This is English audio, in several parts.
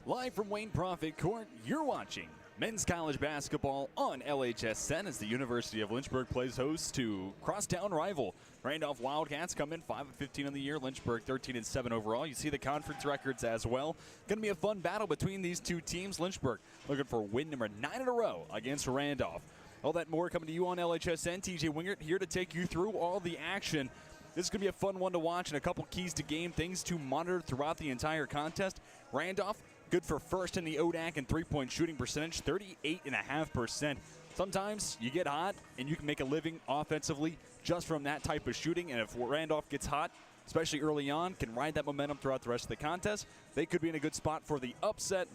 Live from Wayne Profit Court, you're watching men's college basketball on LHSN as the University of Lynchburg plays host to crosstown rival Randolph WildCats. Come in 5-15 on the year, Lynchburg 13-7 overall. You see the conference records as well. Going to be a fun battle between these two teams. Lynchburg looking for win number 9 in a row against Randolph. All that more coming to you on LHSN. TJ Wingert here to take you through all the action. This is going to be a fun one to watch, and a couple keys to game, things to monitor throughout the entire contest. Randolph, good for first in the ODAC and three-point shooting percentage, 38.5%. Sometimes you get hot, and you can make a living offensively just from that type of shooting, and if Randolph gets hot, especially early on, can ride that momentum throughout the rest of the contest, they could be in a good spot for the upset.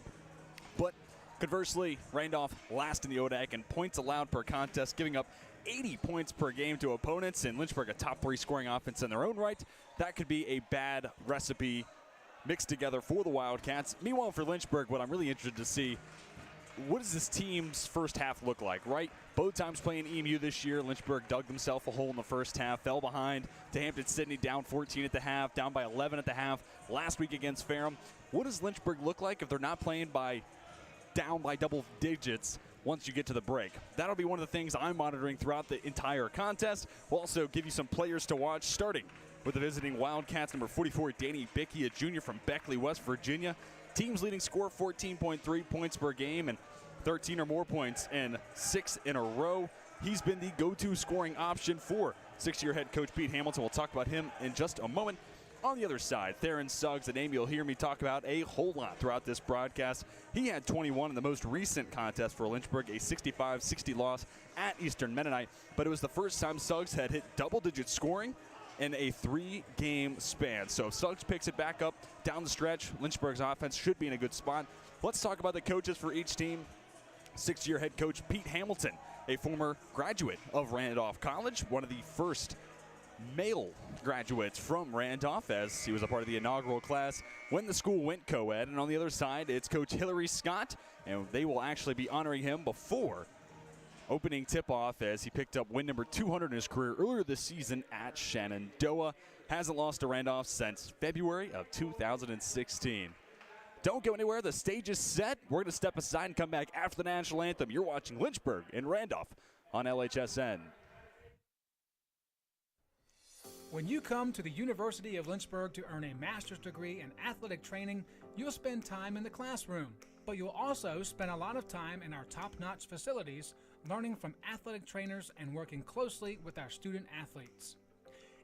But conversely, Randolph last in the ODAC in points allowed per contest, giving up 80 points per game to opponents, and Lynchburg a top 3 scoring offense in their own right. That could be a bad recipe mixed together for the Wildcats. Meanwhile, for Lynchburg, what I'm really interested to see, what does this team's first half look like, right? Both times playing EMU this year, Lynchburg dug themselves a hole in the first half, fell behind to Hampton-Sydney, down 14 at the half, down by 11 at the half last week against Ferrum. What does Lynchburg look like if they're not playing down by double digits once you get to the break? That'll be one of the things I'm monitoring throughout the entire contest. We'll also give you some players to watch, starting with the visiting Wildcats, number 44, Danny Bickey, a junior from Beckley, West Virginia. Team's leading scorer, 14.3 points per game and 13 or more points in 6 in a row. He's been the go-to scoring option for six-year head coach Pete Hamilton. We'll talk about him in just a moment. On the other side, Theron Suggs, a name you'll hear me talk about a whole lot throughout this broadcast. He had 21 in the most recent contest for Lynchburg, a 65-60 loss at Eastern Mennonite. But it was the first time Suggs had hit double-digit scoring in a 3-game span. So if Suggs picks it back up down the stretch, Lynchburg's offense should be in a good spot. Let's talk about the coaches for each team. Six-year head coach Pete Hamilton, a former graduate of Randolph College, one of the first male graduates from Randolph, as he was a part of the inaugural class when the school went co-ed. And on the other side, it's Coach Hillary Scott, and they will actually be honoring him before opening tip-off as he picked up win number 200 in his career earlier this season at Shenandoah. Hasn't lost to Randolph since February of 2016. Don't go anywhere. The stage is set. We're going to step aside and come back after the national anthem. You're watching Lynchburg and Randolph on LHSN. When you come to the University of Lynchburg to earn a master's degree in athletic training, you'll spend time in the classroom, but you'll also spend a lot of time in our top-notch facilities learning from athletic trainers and working closely with our student athletes.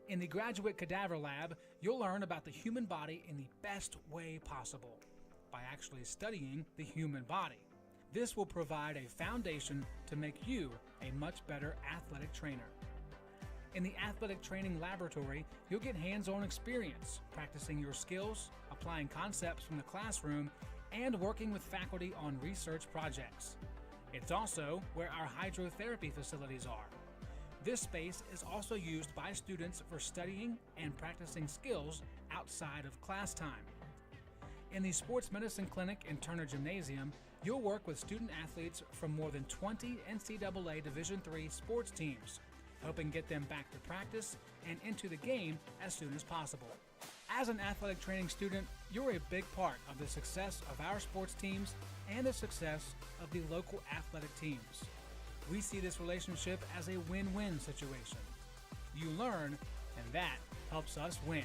In the Graduate Cadaver Lab, you'll learn about the human body in the best way possible, by actually studying the human body. This will provide a foundation to make you a much better athletic trainer. In the Athletic Training Laboratory, you'll get hands-on experience, practicing your skills, applying concepts from the classroom, and working with faculty on research projects. It's also where our hydrotherapy facilities are. This space is also used by students for studying and practicing skills outside of class time. In the Sports Medicine Clinic and Turner Gymnasium, you'll work with student athletes from more than 20 NCAA Division III sports teams, helping get them back to practice and into the game as soon as possible. As an athletic training student, you're a big part of the success of our sports teams and the success of the local athletic teams. We see this relationship as a win-win situation. You learn, and that helps us win.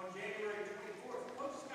On January 24th, Coach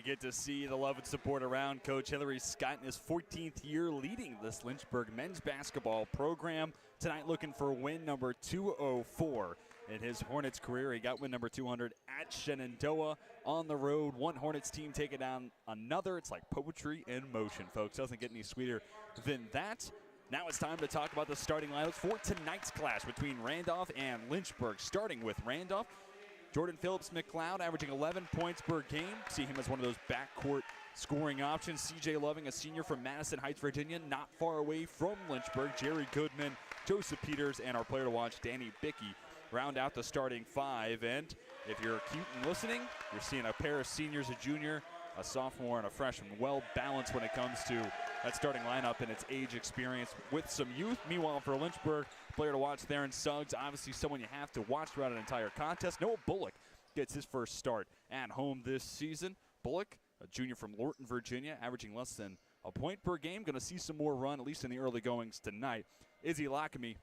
you get to see the love and support around Coach Hillary Scott in his 14th year leading this Lynchburg men's basketball program. Tonight looking for win number 204 in his Hornets career. He got win number 200 at Shenandoah on the road. One Hornets team taking down another. It's like poetry in motion, folks. Doesn't get any sweeter than that. Now it's time to talk about the starting lineups for tonight's clash between Randolph and Lynchburg. Starting with Randolph, Jordan Phillips McLeod averaging 11 points per game. See him as one of those backcourt scoring options. C.J. Loving, a senior from Madison Heights, Virginia, not far away from Lynchburg. Jerry Goodman, Joseph Peters, and our player to watch, Danny Bickey, round out the starting five. And if you're cute and listening, you're seeing a pair of seniors, a junior, a sophomore, and a freshman. Well balanced when it comes to that starting lineup and its age experience with some youth. Meanwhile, for Lynchburg, player to watch, Theron Suggs, obviously someone you have to watch throughout an entire contest. Noah Bullock gets his first start at home this season. Bullock, a junior from Lorton, Virginia, averaging less than a point per game. Going to see some more run, at least in the early goings tonight. Izzy Lockamy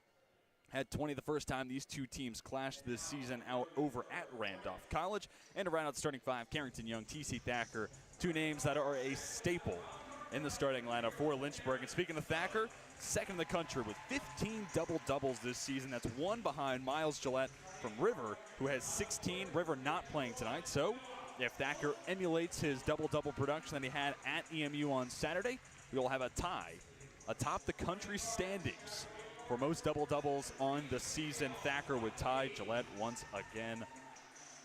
had 20 the first time these two teams clashed this season out over at Randolph College. And to round out the starting five, Carrington Young, T.C. Thacker, two names that are a staple in the starting lineup for Lynchburg. And speaking of Thacker, second in the country with 15 double-doubles this season. That's one behind Miles Gillette from River, who has 16. River not playing tonight, so if Thacker emulates his double-double production that he had at EMU on Saturday, we will have a tie atop the country standings for most double-doubles on the season. Thacker would tie Gillette once again.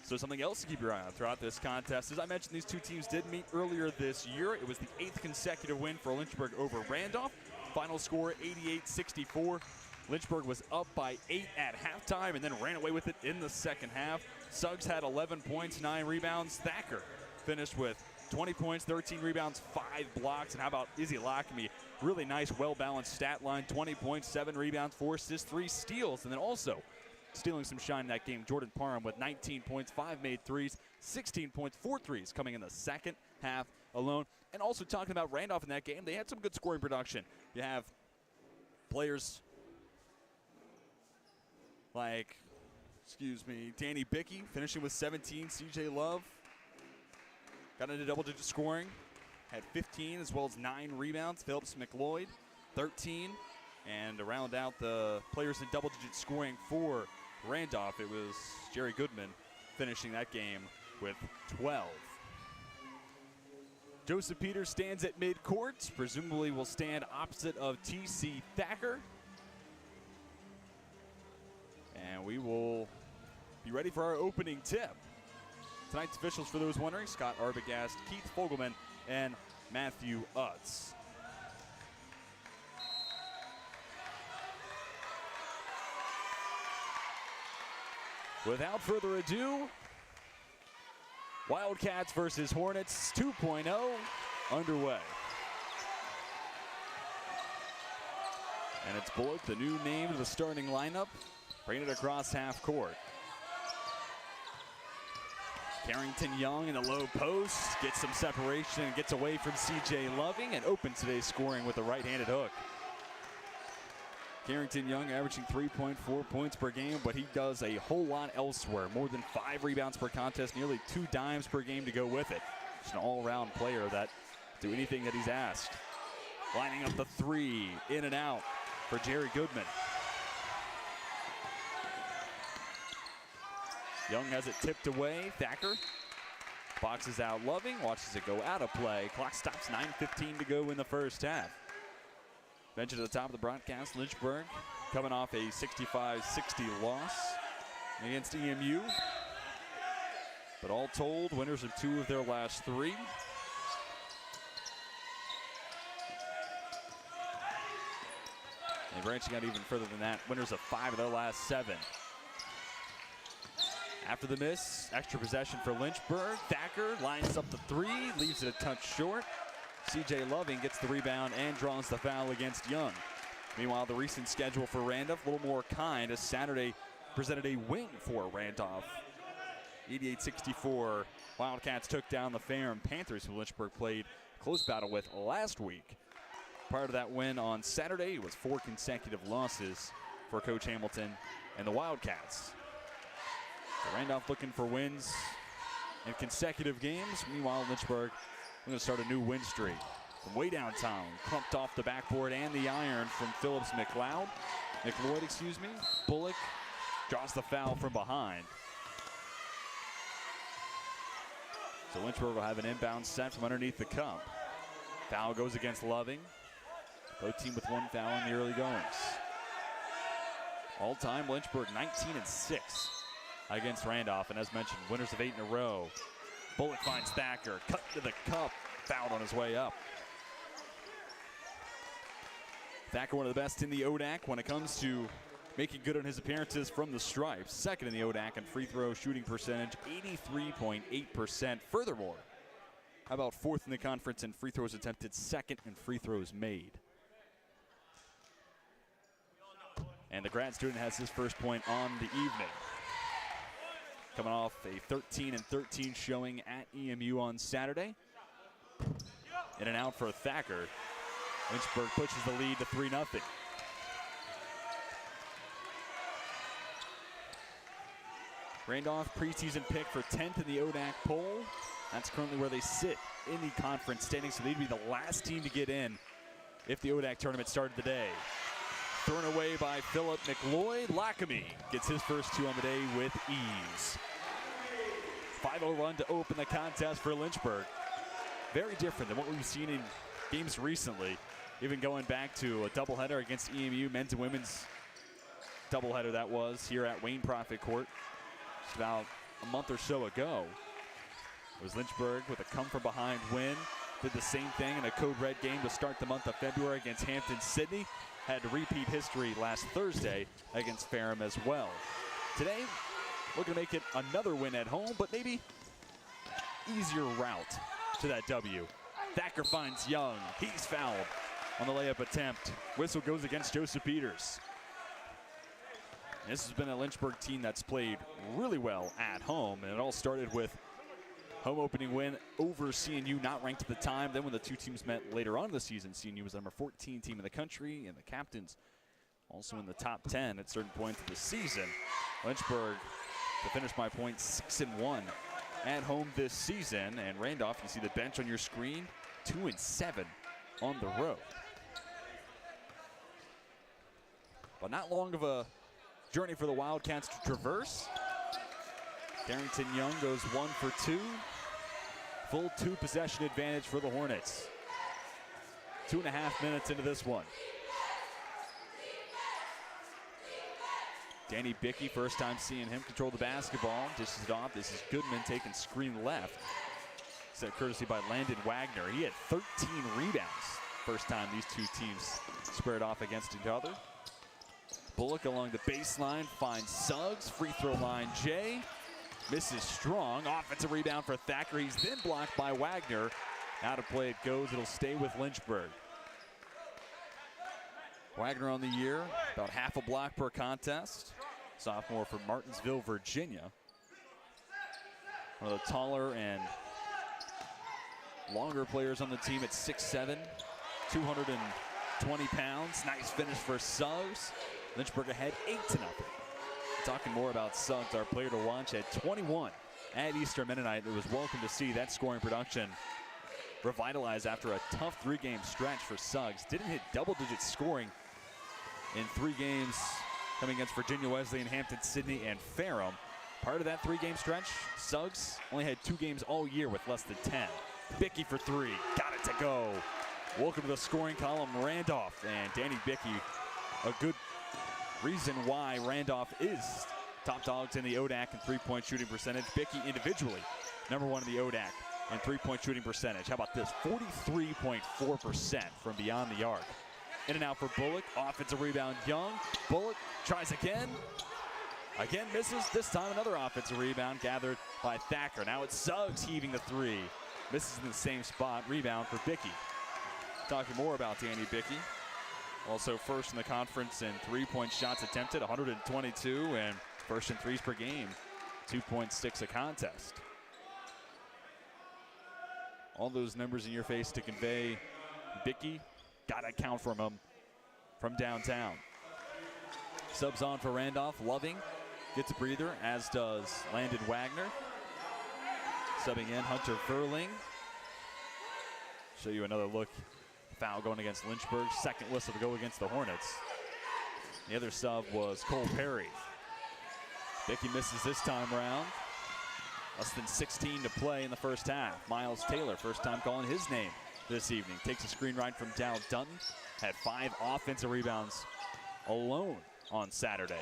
So something else to keep your eye on throughout this contest. As I mentioned, these two teams did meet earlier this year. It was the 8th consecutive win for Lynchburg over Randolph. Final score 88-64. Lynchburg was up by 8 at halftime and then ran away with it in the second half. Suggs had 11 points, 9 rebounds. Thacker finished with 20 points, 13 rebounds, 5 blocks. And how about Izzy Lockamy? Really nice, well-balanced stat line. 20 points, 7 rebounds, 4 assists, 3 steals. And then also stealing some shine in that game, Jordan Parham with 19 points, 5 made threes, 16 points, 4 threes coming in the second half alone. And also talking about Randolph in that game, they had some good scoring production. You have players like, Danny Bickey finishing with 17. C.J. Love got into double-digit scoring, had 15 as well as 9 rebounds. Phillips McLeod, 13. And to round out the players in double-digit scoring for Randolph, it was Jerry Goodman finishing that game with 12. Joseph Peters stands at midcourt, presumably will stand opposite of T.C. Thacker. And we will be ready for our opening tip. Tonight's officials, for those wondering, Scott Arbogast, Keith Fogelman, and Matthew Utz. Without further ado, Wildcats versus Hornets 2.0 underway. And it's Bullock, the new name of the starting lineup, bringing it across half court. Carrington Young in the low post, gets some separation and gets away from C.J. Loving and opens today's scoring with a right-handed hook. Carrington Young averaging 3.4 points per game, but he does a whole lot elsewhere. More than 5 rebounds per contest, nearly 2 dimes per game to go with it. Just an all-around player that do anything that he's asked. Lining up the 3, in and out for Jerry Goodman. Young has it tipped away. Thacker boxes out Loving, watches it go out of play. Clock stops, 9:15 to go in the first half. Mentioned at the top of the broadcast, Lynchburg coming off a 65-60 loss against EMU. But all told, winners of 2 of their last 3. And branching out even further than that, winners of 5 of their last 7. After the miss, extra possession for Lynchburg. Thacker lines up the 3, leaves it a touch short. C.J. Loving gets the rebound and draws the foul against Young. Meanwhile, the recent schedule for Randolph, a little more kind, as Saturday presented a win for Randolph. 88-64, Wildcats took down the Ferrum Panthers, who Lynchburg played close battle with last week. Prior to that win on Saturday, it was 4 consecutive losses for Coach Hamilton and the Wildcats. So Randolph looking for wins in consecutive games. Meanwhile, Lynchburg We're going to start a new win streak. From way downtown, clumped off the backboard and the iron from Phillips McLeod. McLeod, excuse me. Bullock draws the foul from behind. So Lynchburg will have an inbound set from underneath the cup. Foul goes against Loving. Both team with one foul in the early goings. All-time Lynchburg 19-6 against Randolph, and as mentioned, winners of 8 in a row. Bullock finds Thacker, cut to the cup, fouled on his way up. Thacker, one of the best in the ODAC when it comes to making good on his appearances from the stripes. Second in the ODAC in free throw shooting percentage, 83.8%. Furthermore, how about fourth in the conference in free throws attempted, second in free throws made. And the grad student has his first point on the evening. Coming off a 13-13 showing at EMU on Saturday. In and out for Thacker. Lynchburg pushes the lead to 3-0. Randolph preseason pick for 10th in the ODAC poll. That's currently where they sit in the conference standings, so they'd be the last team to get in if the ODAC tournament started today. Thrown away by Philip McLeod. Lackamy gets his first two on the day with ease. 5-0 run to open the contest for Lynchburg. Very different than what we've seen in games recently. Even going back to a doubleheader against EMU, men's and women's doubleheader that was here at Wayne Profit Court just about a month or so ago. It was Lynchburg with a come-from-behind win. Did the same thing in a Code Red game to start the month of February against Hampton-Sydney. Had to repeat history last Thursday against Ferrum as well. Today, looking to make it another win at home, but maybe easier route to that W. Thacker finds Young. He's fouled on the layup attempt. Whistle goes against Joseph Peters. This has been a Lynchburg team that's played really well at home, and it all started with home opening win over CNU, not ranked at the time. Then when the two teams met later on in the season, CNU was the number 14 team in the country, and the captains also in the top 10 at certain points of the season. Lynchburg, to finish my point, 6-1 at home this season. And Randolph, you see the bench on your screen, 2-7 on the road. But not long of a journey for the Wildcats to traverse. Carrington Young goes 1 for 2. Full 2-possession advantage for the Hornets. 2.5 minutes into this one. Danny Bickey, first time seeing him control the basketball. Dishes it off. This is Goodman taking screen left. Set courtesy by Landon Wagner. He had 13 rebounds. First time these two teams squared off against each other. Bullock along the baseline finds Suggs. Free throw line, Jay. Misses strong. Offensive rebound for Thacker. He's then blocked by Wagner. Out of play it goes. It'll stay with Lynchburg. Wagner on the year, about half a block per contest. Sophomore from Martinsville, Virginia. One of the taller and longer players on the team at 6'7", 220 pounds. Nice finish for Suggs. Lynchburg ahead 8-0. Talking more about Suggs, our player to watch at 21 at Eastern Mennonite. It was welcome to see that scoring production revitalized after a tough 3-game stretch for Suggs. Didn't hit double-digit scoring in 3 games coming against Virginia Wesleyan, Hampton-Sydney, and Ferrum. Part of that 3-game stretch, Suggs only had 2 games all year with less than 10. Bickey for 3, got it to go. Welcome to the scoring column, Randolph, and Danny Bickey, a good reason why Randolph is top dogs in the ODAC in three-point shooting percentage. Bickey individually number 1 in the ODAC in three-point shooting percentage. How about this? 43.4% from beyond the arc. In and out for Bullock. Offensive rebound, Young. Bullock tries again. Again misses. This time another offensive rebound gathered by Thacker. Now it's Suggs heaving the 3. Misses in the same spot. Rebound for Bickey. Talking more about Danny Bickey. Also first in the conference in three-point shots attempted, 122, and first in threes per game, 2.6 a contest. All those numbers in your face to convey Bickey. Got to count from him from downtown. Subs on for Randolph. Loving gets a breather, as does Landon Wagner. Subbing in Hunter Furling. Show you another look. Foul going against Lynchburg. Second whistle to go against the Hornets. The other sub was Cole Perry. Bickey misses this time around. Less than 16 to play in the first half. Miles Taylor, first time calling his name this evening. Takes a screen right from Dow Dunton. Had 5 offensive rebounds alone on Saturday.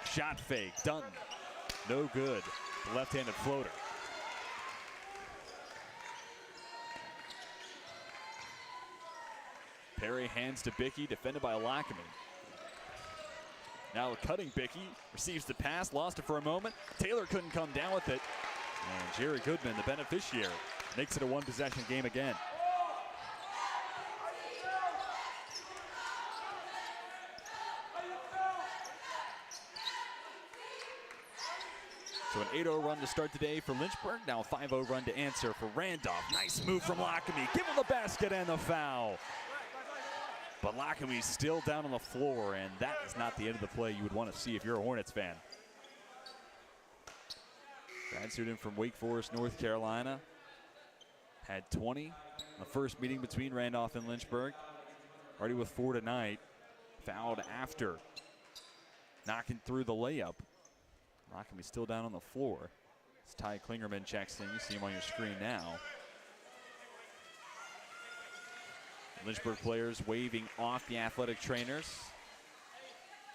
Shot fake, Dunton. No good. Left-handed floater. Perry hands to Bickey, defended by Lackamy. Now cutting Bickey, receives the pass, lost it for a moment. Taylor couldn't come down with it. And Jerry Goodman, the beneficiary, makes it a one-possession game again. So an 8-0 run to start today for Lynchburg. Now a 5-0 run to answer for Randolph. Nice move from Lackamy. Give him the basket and the foul. But Lackamy's still down on the floor, and that is not the end of the play you would want to see if you're a Hornets fan. Grad student from Wake Forest, North Carolina. Had 20 in the first meeting between Randolph and Lynchburg. Already with 4 tonight. Fouled after knocking through the layup. Lackamy's still down on the floor. As Ty Klingerman checks in. You see him on your screen now. Lynchburg players waving off the athletic trainers.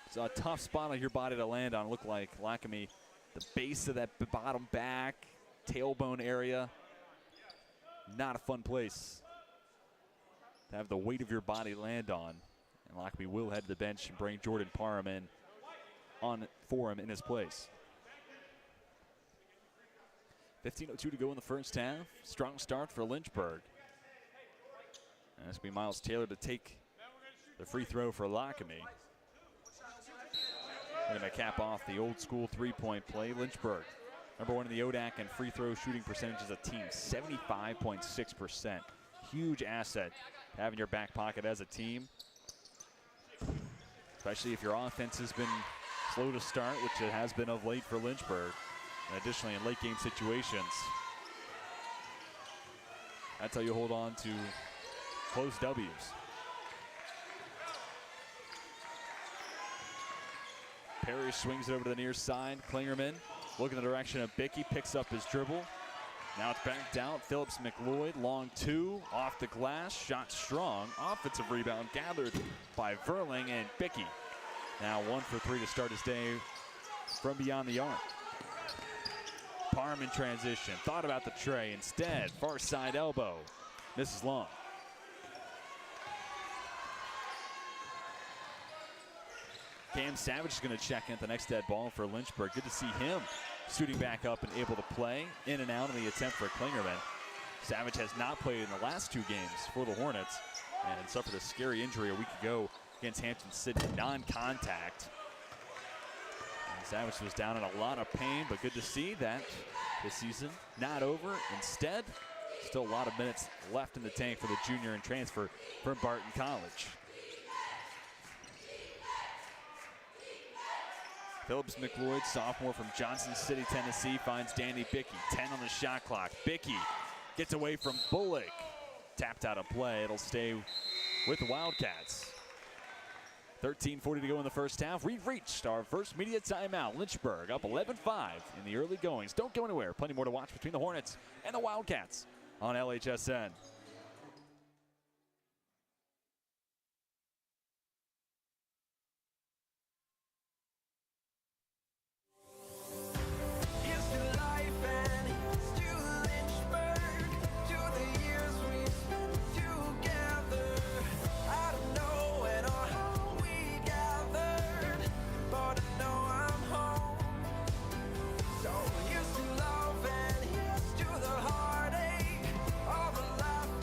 It's a tough spot on your body to land on. Look like Lackamy, the base of that bottom back, tailbone area. Not a fun place to have the weight of your body land on. And Lackamy will head to the bench and bring Jordan Parham in on for him in his place. 15:02 to go in the first half. Strong start for Lynchburg. And it's going to be Miles Taylor to take the free throw for Lackamy. They're going to cap off the old school three-point play. Lynchburg, number 1 in the ODAC and free throw shooting percentage as a team, 75.6%. Huge asset to have in your back pocket as a team, especially if your offense has been slow to start, which it has been of late for Lynchburg. And additionally, in late game situations, that's how you hold on to close W's. Perry swings it over to the near side. Klingerman looking in the direction of Bickey, picks up his dribble. Now it's backed out. Phillips McLeod, long 2, off the glass, shot strong. Offensive rebound gathered by Verling, and Bickey now 1 for 3 to start his day from beyond the arc. Parham in transition, thought about the tray. Instead, far side elbow, misses long. Cam Savage is going to check in at the next dead ball for Lynchburg. Good to see him suiting back up and able to play in and out in the attempt for Klingerman. Savage has not played in the last 2 games for the Hornets and suffered a scary injury a week ago against Hampton City, non-contact. And Savage was down in a lot of pain, but good to see that this season not over. Instead, still a lot of minutes left in the tank for the junior and transfer from Barton College. Phillips McLeod, sophomore from Johnson City, Tennessee, finds Danny Bickey. 10 on the shot clock. Bickey gets away from Bullock. Tapped out of play. It'll stay with the Wildcats. 13:40 to go in the first half. We've reached our first media timeout. Lynchburg up 11-5 in the early goings. Don't go anywhere. Plenty more to watch between the Hornets and the Wildcats on LHSN. Love and here's to the heartache, all the life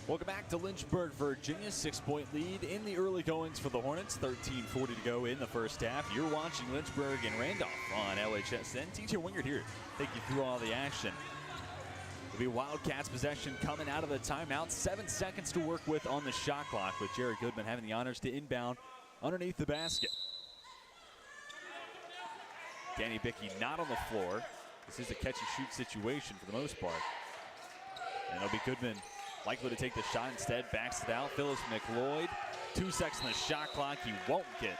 Welcome back to Lynchburg, Virginia. 6-point lead in the early goings for the Hornets. 13:40 to go in the first half. You're watching Lynchburg and Randolph on LHSN. TJ Wingert here. Take you through all the action. It'll be Wildcats possession coming out of the timeout. 7 seconds to work with on the shot clock, with Jared Goodman having the honors to inbound underneath the basket. Danny Bickey not on the floor. This is a catch-and-shoot situation for the most part. And it'll be Goodman likely to take the shot instead. Backs it out. Phillips McLeod. 2 seconds on the shot clock. He won't get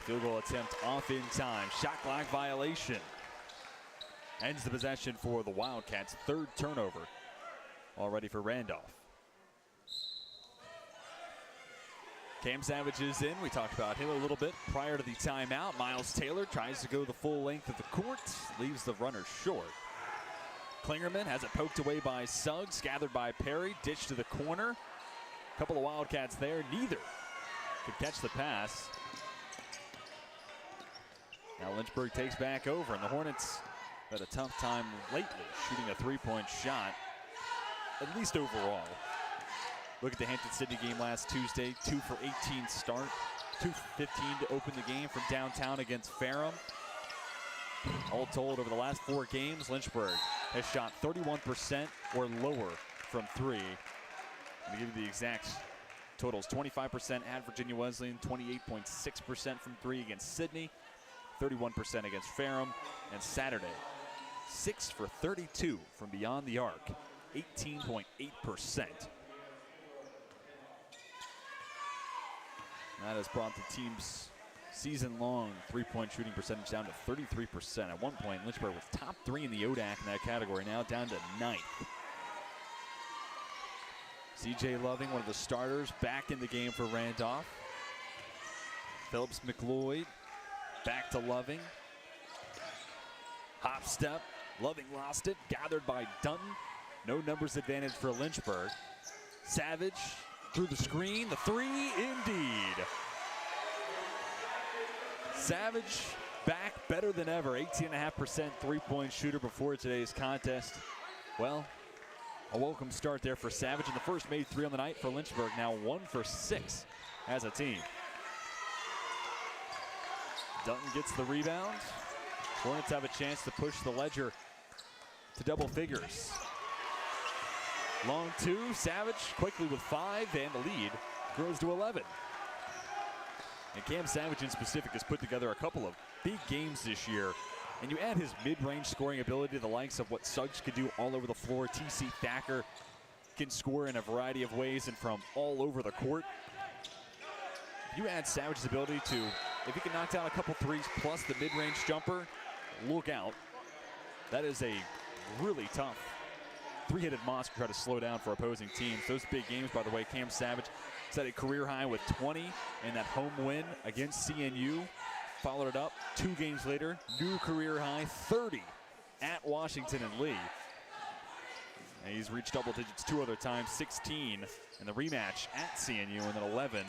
field goal attempt off in time. Shot clock violation. Ends the possession for the Wildcats. 3rd turnover already for Randolph. Cam Savage is in. We talked about him a little bit prior to the timeout. Miles Taylor tries to go the full length of the court. Leaves the runner short. Klingerman has it poked away by Suggs. Gathered by Perry. Ditched to the corner. A couple of Wildcats there. Neither could catch the pass. Now Lynchburg takes back over, and the Hornets had a tough time lately shooting a 3-point shot, at least overall. Look at the Hampton-Sydney game last Tuesday. 2 for 18 start. 2 for 15 to open the game from downtown against Ferrum. All told, over the last 4 games, Lynchburg has shot 31% or lower from 3. I'll give you the exact totals. 25% at Virginia Wesleyan, 28.6% from 3 against Sydney, 31% against Ferrum, and Saturday, 6 for 32 from beyond the arc, 18.8%. That has brought the team's season-long 3-point shooting percentage down to 33%. At one point, Lynchburg was top 3 in the ODAC in that category, now down to 9th. C.J. Loving, one of the starters, back in the game for Randolph. Phillips McLeod, back to Loving. Hop step, Loving lost it, gathered by Dunton. No numbers advantage for Lynchburg. Savage through the screen, the 3, indeed. Savage back better than ever, 18.5% 3-point shooter before today's contest. Well, a welcome start there for Savage, and the first made 3 on the night for Lynchburg, now 1 for 6 as a team. Dunton gets the rebound. Hornets have a chance to push the ledger to double figures. Long 2, Savage quickly with 5, and the lead grows to 11. And Cam Savage in specific has put together a couple of big games this year. And you add his mid-range scoring ability to the likes of what Suggs could do all over the floor. T.C. Thacker can score in a variety of ways and from all over the court. You add Savage's ability to, if he can knock down a couple threes plus the mid-range jumper, look out. That is a really tough 3-headed monster to try to slow down for opposing teams. Those big games, by the way, Cam Savage set a career high with 20 in that home win against CNU. Followed it up 2 games later, new career high 30 at Washington and Lee. And he's reached double digits 2 other times, 16 in the rematch at CNU, and then 11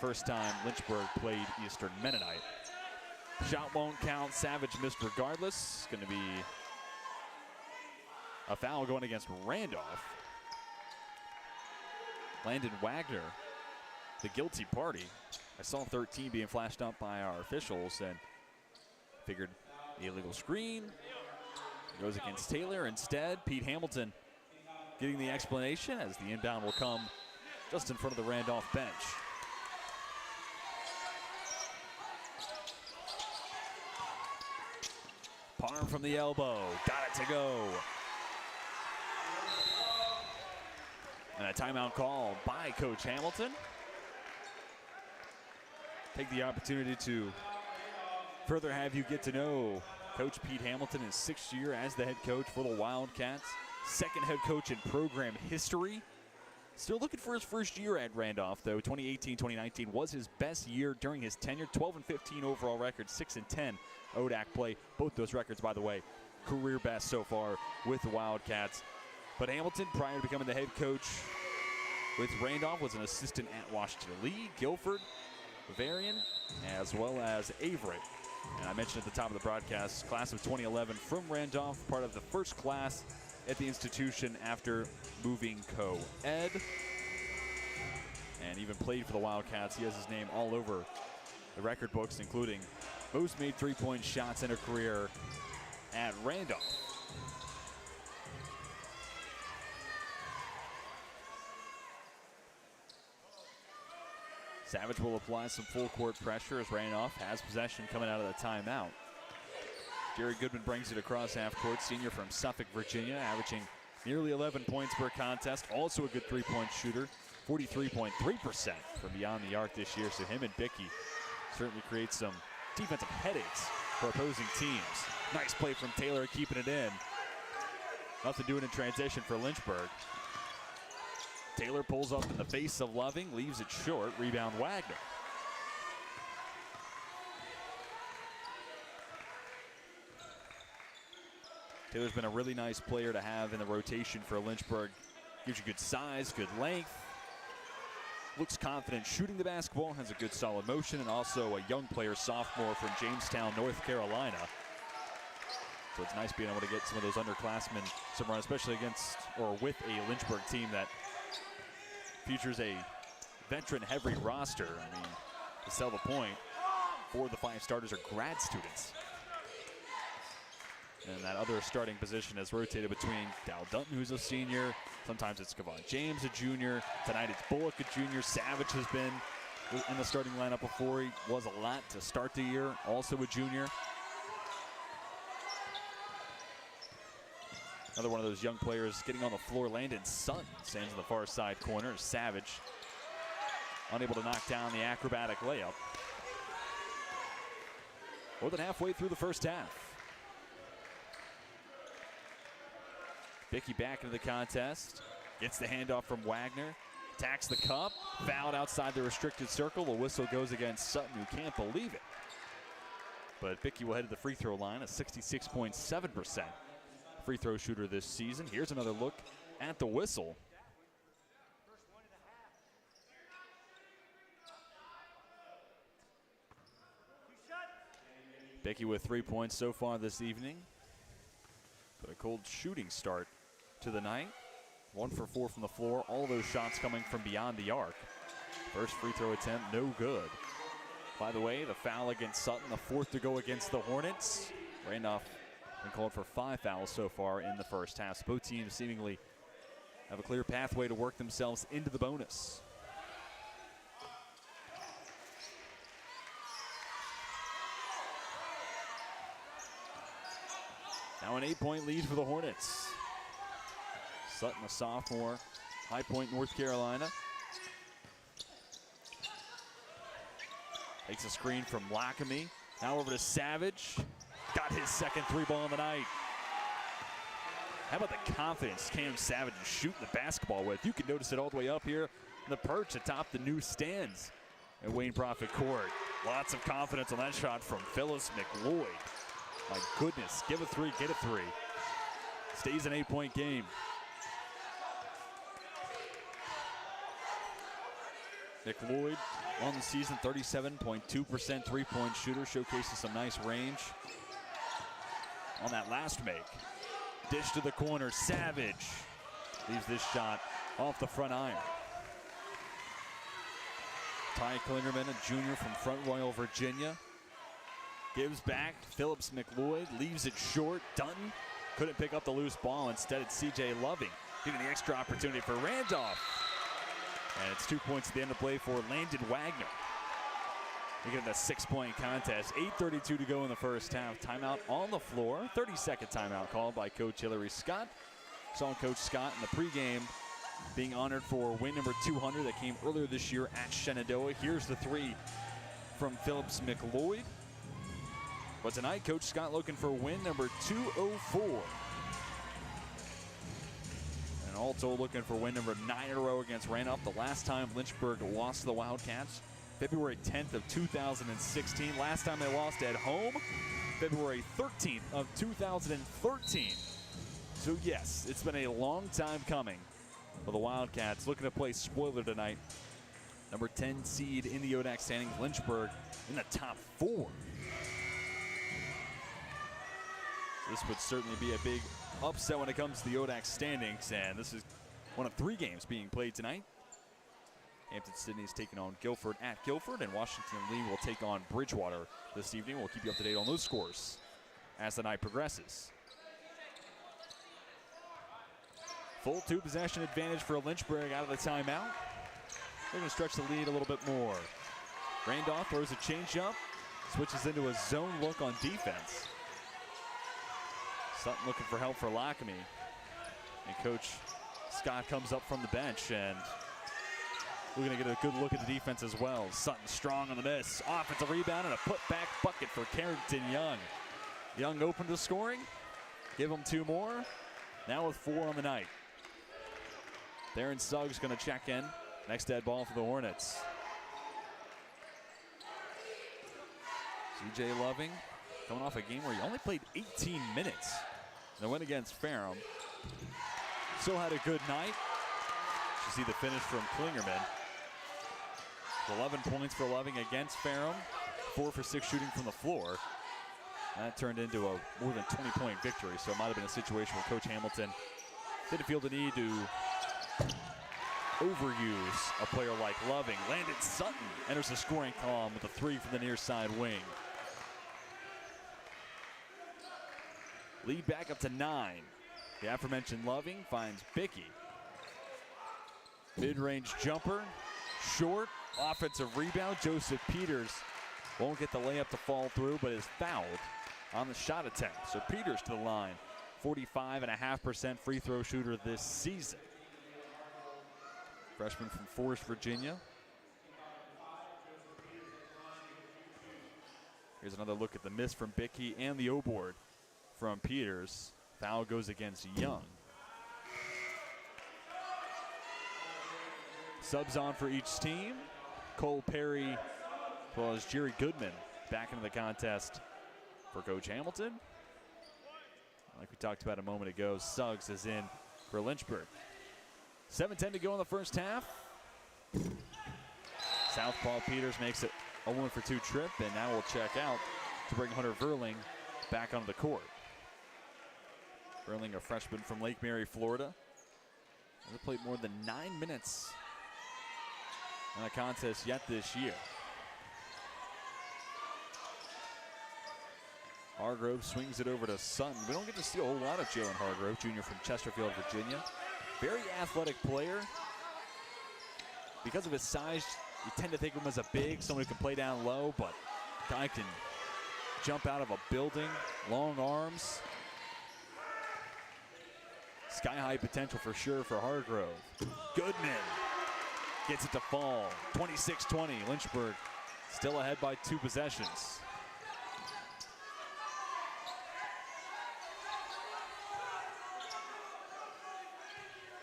first time Lynchburg played Eastern Mennonite. Shot won't count. Savage missed regardless. Going to be a foul going against Randolph. Landon Wagner, the guilty party. I saw 13 being flashed up by our officials and figured the illegal screen goes against Taylor. Instead, Pete Hamilton getting the explanation as the inbound will come just in front of the Randolph bench. Parham from the elbow, got it to go. And a timeout call by Coach Hamilton. Take the opportunity to further have you get to know Coach Pete Hamilton, his 6th year as the head coach for the Wildcats. 2nd head coach in program history. Still looking for his first year at Randolph, though. 2018-2019 was his best year during his tenure. 12-15 overall record, 6-10 ODAC play. Both those records, by the way, career best so far with the Wildcats. But Hamilton, prior to becoming the head coach with Randolph, was an assistant at Washington Lee, Guilford, Bavarian, as well as Avery. And I mentioned at the top of the broadcast, class of 2011 from Randolph, part of the first class at the institution after moving co-ed, and even played for the Wildcats. He has his name all over the record books, including most made three-point shots in a career at Randolph. Savage will apply some full court pressure as Randolph has possession coming out of the timeout. Jerry Goodman brings it across half court, senior from Suffolk, Virginia, averaging nearly 11 points per contest. Also a good three-point shooter, 43.3% from beyond the arc this year. So him and Bickey certainly create some defensive headaches for opposing teams. Nice play from Taylor, keeping it in. Nothing doing in transition for Lynchburg. Taylor pulls up in the face of Loving, leaves it short. Rebound Wagner. Taylor's been a really nice player to have in the rotation for Lynchburg. Gives you good size, good length. Looks confident shooting the basketball, has a good solid motion, and also a young player, sophomore from Jamestown, North Carolina. So it's nice being able to get some of those underclassmen some run, especially against or with a Lynchburg team that features a veteran-heavy roster. I mean, to sell the point, 4 of the 5 starters are grad students. And that other starting position has rotated between Dal Dunton, who's a senior. Sometimes it's Kevon James, a junior. Tonight it's Bullock, a junior. Savage has been in the starting lineup before. He was a lot to start the year, also a junior. Another one of those young players getting on the floor. Landon Sutton stands in the far side corner. Savage unable to knock down the acrobatic layup. More than halfway through the first half. Bickey back into the contest. Gets the handoff from Wagner. Attacks the cup. Fouled outside the restricted circle. The whistle goes against Sutton, who can't believe it. But Bickey will head to the free throw line, a 66.7% free throw shooter this season. Here's another look at the whistle. Bickey with 3 points so far this evening. But a cold shooting start to the night. 1 for 4 from the floor. All those shots coming from beyond the arc. First free throw attempt, no good. By the way, the foul against Sutton, the 4th to go against the Hornets. Randolph been called for 5 fouls so far in the first half. So both teams seemingly have a clear pathway to work themselves into the bonus. Now an 8-point lead for the Hornets. Sutton, a sophomore, High Point, North Carolina. Takes a screen from Lockamy. Now over to Savage. Got his second 3-ball of the night. How about the confidence Cam Savage is shooting the basketball with? You can notice it all the way up here in the perch atop the new stands at Wayne Prophet Court. Lots of confidence on that shot from Phyllis McLeod. My goodness, give a 3, get a 3. Stays an 8-point game. McLeod on the season, 37.2% three-point shooter, showcases some nice range on that last make. Dish to the corner, Savage leaves this shot off the front iron. Ty Klingerman, a junior from Front Royal, Virginia. Gives back, Phillips McLeod leaves it short. Dunton couldn't pick up the loose ball. Instead, it's C.J. Loving giving the extra opportunity for Randolph. And it's 2 points at the end of play for Landon Wagner. We get a 6-point contest. 8:32 to go in the first half. Timeout on the floor. 30-second timeout called by Coach Hillary Scott. Saw Coach Scott in the pregame being honored for win number 200 that came earlier this year at Shenandoah. Here's the 3 from Phillips McLeod. But tonight, Coach Scott looking for win number 204. And Alto looking for win number 9 in a row against Randolph. The last time Lynchburg lost to the Wildcats, February 10th of 2016. Last time they lost at home, February 13th of 2013. So yes, it's been a long time coming for the Wildcats. Looking to play spoiler tonight. Number 10 seed in the ODAC standings, Lynchburg in the top 4. This would certainly be a big upset when it comes to the ODAC standings, and this is one of 3 games being played tonight. Hampton-Sydney is taking on Guilford at Guilford, and Washington-Lee will take on Bridgewater this evening. We'll keep you up to date on those scores as the night progresses. Full 2-possession advantage for Lynchburg out of the timeout. They're going to stretch the lead a little bit more. Randolph throws a changeup, switches into a zone look on defense. Sutton looking for help for Lockamy. And Coach Scott comes up from the bench, and we're going to get a good look at the defense as well. Sutton strong on the miss. Offensive rebound and a putback bucket for Carrington Young. Young open to scoring. Give him 2 more. Now with 4 on the night. Darren Suggs going to check in. Next dead ball for the Hornets. CJ Loving coming off a game where he only played 18 minutes. They went against Ferrum. Still had a good night. You see the finish from Klingerman. 11 points for Loving against Ferrum. 4 for 6 shooting from the floor. That turned into a more than 20-point victory, so it might have been a situation where Coach Hamilton didn't feel the need to overuse a player like Loving. Landon Sutton enters the scoring column with a 3 from the near side wing. Lead back up to 9. The aforementioned Loving finds Bickey. Mid-range jumper, short, offensive rebound. Joseph Peters won't get the layup to fall through, but is fouled on the shot attempt. So Peters to the line, 45.5% free throw shooter this season. Freshman from Forest, Virginia. Here's another look at the miss from Bickey and the O-board from Peters. Foul goes against Young. Subs on for each team. Cole Perry, as well as Jerry Goodman back into the contest for Coach Hamilton. Like we talked about a moment ago, Suggs is in for Lynchburg. 7:10 to go in the first half. Southpaw Peters makes it a 1-for-2 trip, and now we'll check out to bring Hunter Verling back onto the court. Verling, a freshman from Lake Mary, Florida. Hasn't played more than 9 minutes in a contest yet this year. Hargrove swings it over to Sutton. We don't get to see a whole lot of Jalen Hargrove, junior from Chesterfield, Virginia. Very athletic player. Because of his size, you tend to think of him as a big, someone who can play down low, but guy can jump out of a building, long arms. Sky-high potential for sure for Hargrove. Goodman gets it to fall. 26-20, Lynchburg still ahead by 2 possessions.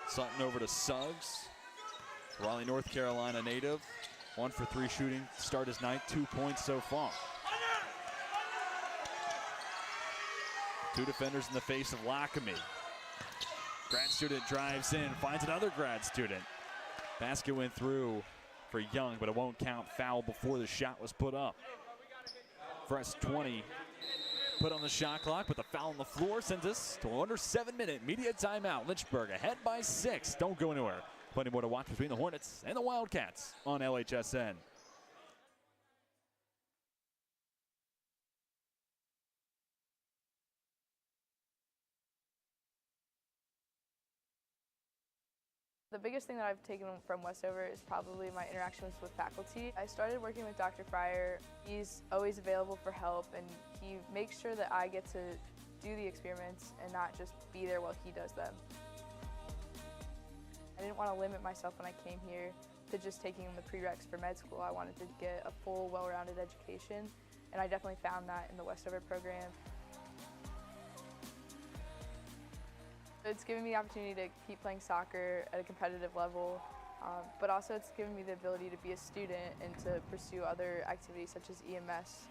Sutton over to Suggs. Raleigh, North Carolina native. 1 for 3 shooting to start his night. 2 points so far. 2 defenders in the face of Lockamy. Grad student drives in, finds another grad student. Basket went through for Young, but it won't count. Foul before the shot was put up. Fresh 20 put on the shot clock, but the foul on the floor sends us to under 7-minute media timeout. Lynchburg ahead by 6. Don't go anywhere. Plenty more to watch between the Hornets and the Wildcats on LHSN. The biggest thing that I've taken from Westover is probably my interactions with faculty. I started working with Dr. Fryer. He's always available for help, and he makes sure that I get to do the experiments and not just be there while he does them. I didn't want to limit myself when I came here to just taking the prereqs for med school. I wanted to get a full, well-rounded education, and I definitely found that in the Westover program. It's given me the opportunity to keep playing soccer at a competitive level, but also it's given me the ability to be a student and to pursue other activities such as EMS.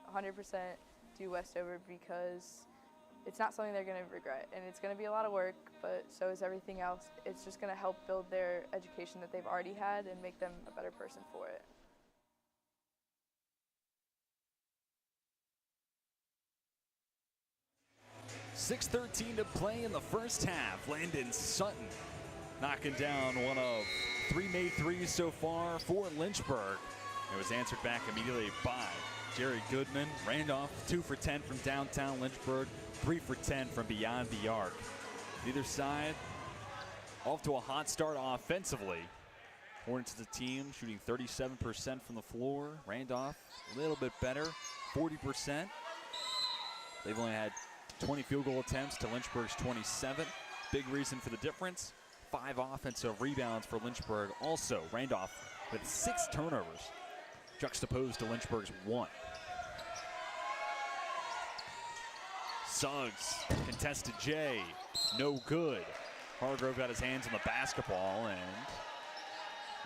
"100% do Westover because it's not something they're going to regret, and it's going to be a lot of work, but so is everything else. It's just going to help build their education that they've already had and make them a better person for it." 6:13 to play in the first half. Landon Sutton knocking down one of 3 made threes so far for Lynchburg. It was answered back immediately by Jerry Goodman. Randolph 2 for 10 from downtown Lynchburg, 3 for 10 from beyond the arc. Neither side off to a hot start offensively. Hornets as a team shooting 37% from the floor. Randolph a little bit better, 40%. They've only had 20 field goal attempts to Lynchburg's 27. Big reason for the difference. 5 offensive rebounds for Lynchburg. Also, Randolph with 6 turnovers, juxtaposed to Lynchburg's 1. Suggs, contested J, no good. Hargrove got his hands on the basketball and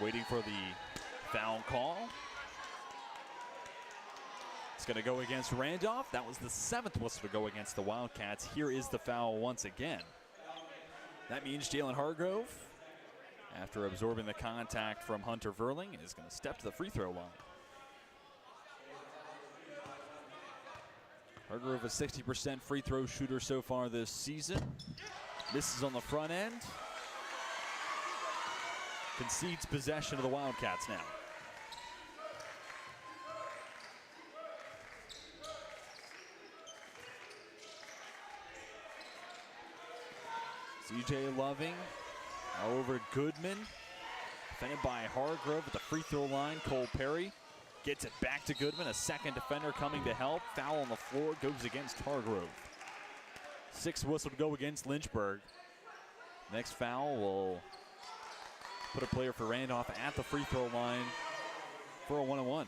waiting for the foul call. It's going to go against Randolph. That was the 7th whistle to go against the Wildcats. Here is the foul once again. That means Jalen Hargrove, after absorbing the contact from Hunter Verling, is going to step to the free throw line. Hargrove, a 60% free throw shooter so far this season. Misses on the front end. Concedes possession of the Wildcats now. CJ Loving over Goodman. Defended by Hargrove at the free throw line. Cole Perry gets it back to Goodman. A second defender coming to help. Foul on the floor goes against Hargrove. 6th whistle to go against Lynchburg. Next foul will put a player for Randolph at the free throw line for a 1-on-1.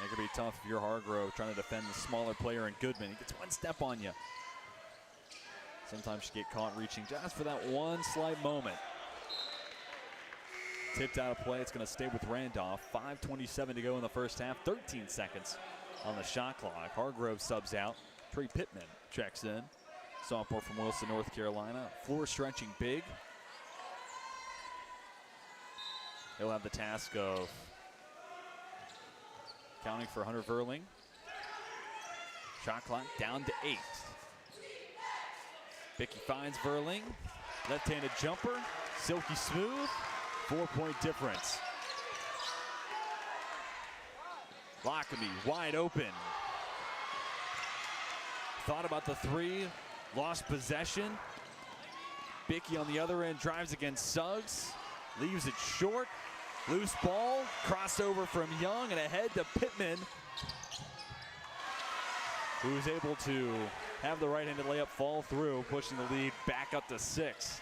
That could be tough if you're Hargrove trying to defend the smaller player in Goodman. He gets one step on you. Sometimes you get caught reaching just for that one slight moment. Tipped out of play. It's going to stay with Randolph. 5:27 to go in the first half. 13 seconds on the shot clock. Hargrove subs out. Trey Pittman checks in. Sophomore from Wilson, North Carolina. Floor stretching big. He'll have the task of counting for Hunter Verling. Shot clock down to 8. Bickey finds Verling. Left-handed jumper. Silky smooth. 4-point difference. Lockamy wide open. Thought about the 3. Lost possession. Bickey on the other end drives against Suggs. Leaves it short. Loose ball. Crossover from Young and ahead to Pittman, who was able to have the right-handed layup fall through, pushing the lead back up to 6.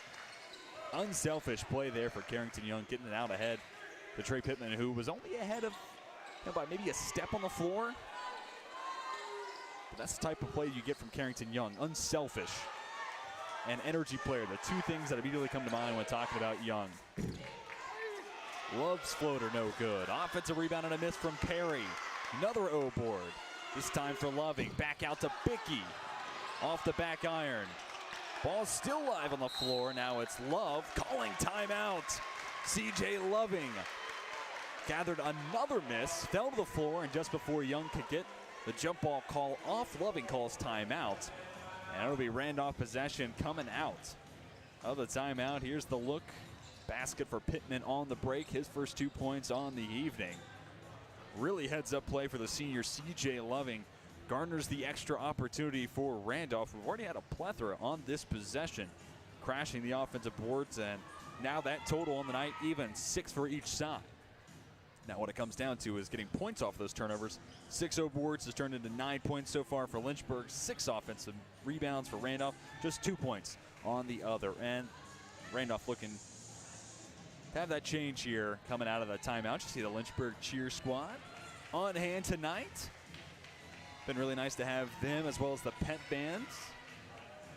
Unselfish play there for Carrington Young, getting it out ahead to Trey Pittman, who was only ahead of by maybe a step on the floor. But that's the type of play you get from Carrington Young. Unselfish and energy player, the 2 things that immediately come to mind when talking about Young. Love's floater, no good. Offensive rebound and a miss from Perry. Another O board. This time for Loving. Back out to Bickey. Off the back iron. Ball still live on the floor. Now it's Love calling timeout. CJ Loving gathered another miss. Fell to the floor, and just before Young could get the jump ball call off, Loving calls timeout. And it'll be Randolph possession coming out of the timeout. Here's the look. Basket for Pittman on the break. His first 2 points on the evening. Really heads-up play for the senior CJ Loving. Garners the extra opportunity for Randolph. We've already had a plethora on this possession, crashing the offensive boards, and now that total on the night even, 6 for each side. Now what it comes down to is getting points off those turnovers. 6 O boards has turned into 9 points so far for Lynchburg. 6 offensive rebounds for Randolph. Just 2 points on the other end. Randolph looking to have that change here coming out of the timeout. You see the Lynchburg cheer squad on hand tonight. Been really nice to have them as well as the Pet Bands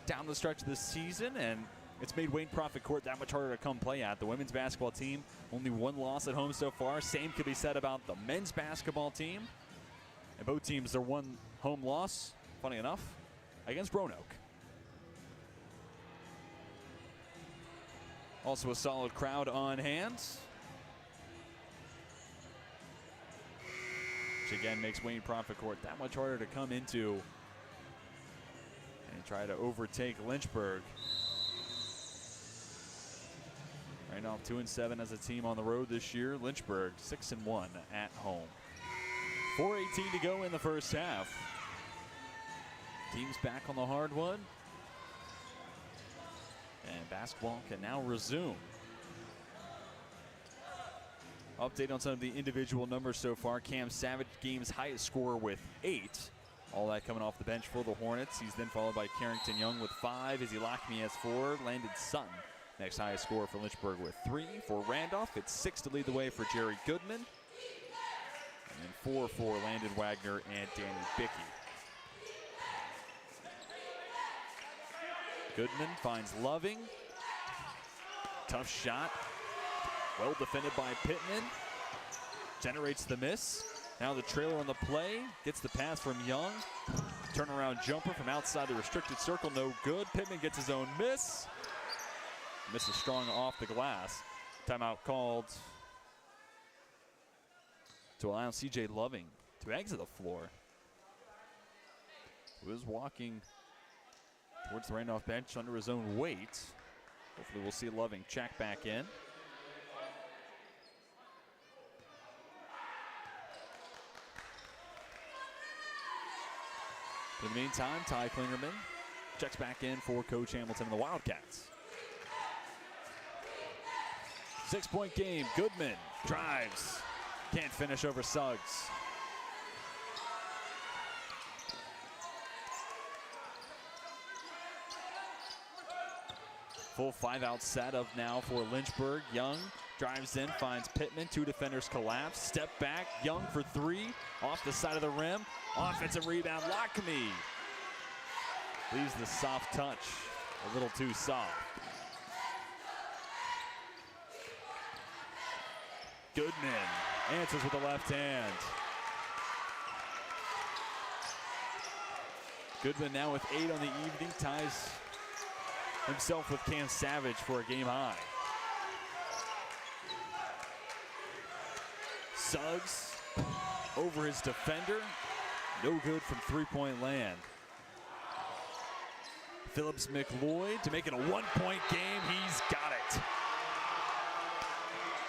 down the stretch of this season, and it's made Wayne Prophet Court that much harder to come play at. The women's basketball team, only 1 loss at home so far. Same could be said about the men's basketball team. And both teams, their 1 home loss, funny enough, against Roanoke. Also a solid crowd on hand. which again makes Wayne Prophet Court that much harder to come into and try to overtake Lynchburg. Randolph 2-7 as a team on the road this year. Lynchburg 6-1 at home. 4:18 to go in the first half. Teams back on the hardwood. And basketball can now resume. Update on some of the individual numbers so far. Cam Savage, game's highest scorer with 8. All that coming off the bench for the Hornets. He's then followed by Carrington Young with 5. Izzy Lockme has 4. Landon Sutton, next highest scorer for Lynchburg with 3. For Randolph, it's 6 to lead the way for Jerry Goodman. And then 4 for Landon Wagner and Danny Bickey. Goodman finds Loving. Tough shot. Well defended by Pittman. Generates the miss. Now the trailer on the play. Gets the pass from Young. Turnaround jumper from outside the restricted circle. No good. Pittman gets his own miss. Misses strong off the glass. Timeout called to allow C.J. Loving to exit the floor. He was walking towards the Randolph bench under his own weight. Hopefully we'll see Loving check back in. In the meantime, Ty Klingerman checks back in for Coach Hamilton and the Wildcats. 6-point game. Goodman drives. Can't finish over Suggs. Full 5-out setup now for Lynchburg. Young drives in, finds Pittman. 2 defenders collapse. Step back. Young for 3. Off the side of the rim. Offensive rebound. Lockme leaves the soft touch a little too soft. Goodman answers with the left hand. Goodman now with 8 on the evening. Ties himself with Cam Savage for a game high. Suggs over his defender. No good from 3-point land. Phillips McLeod to make it a 1-point game. He's got it.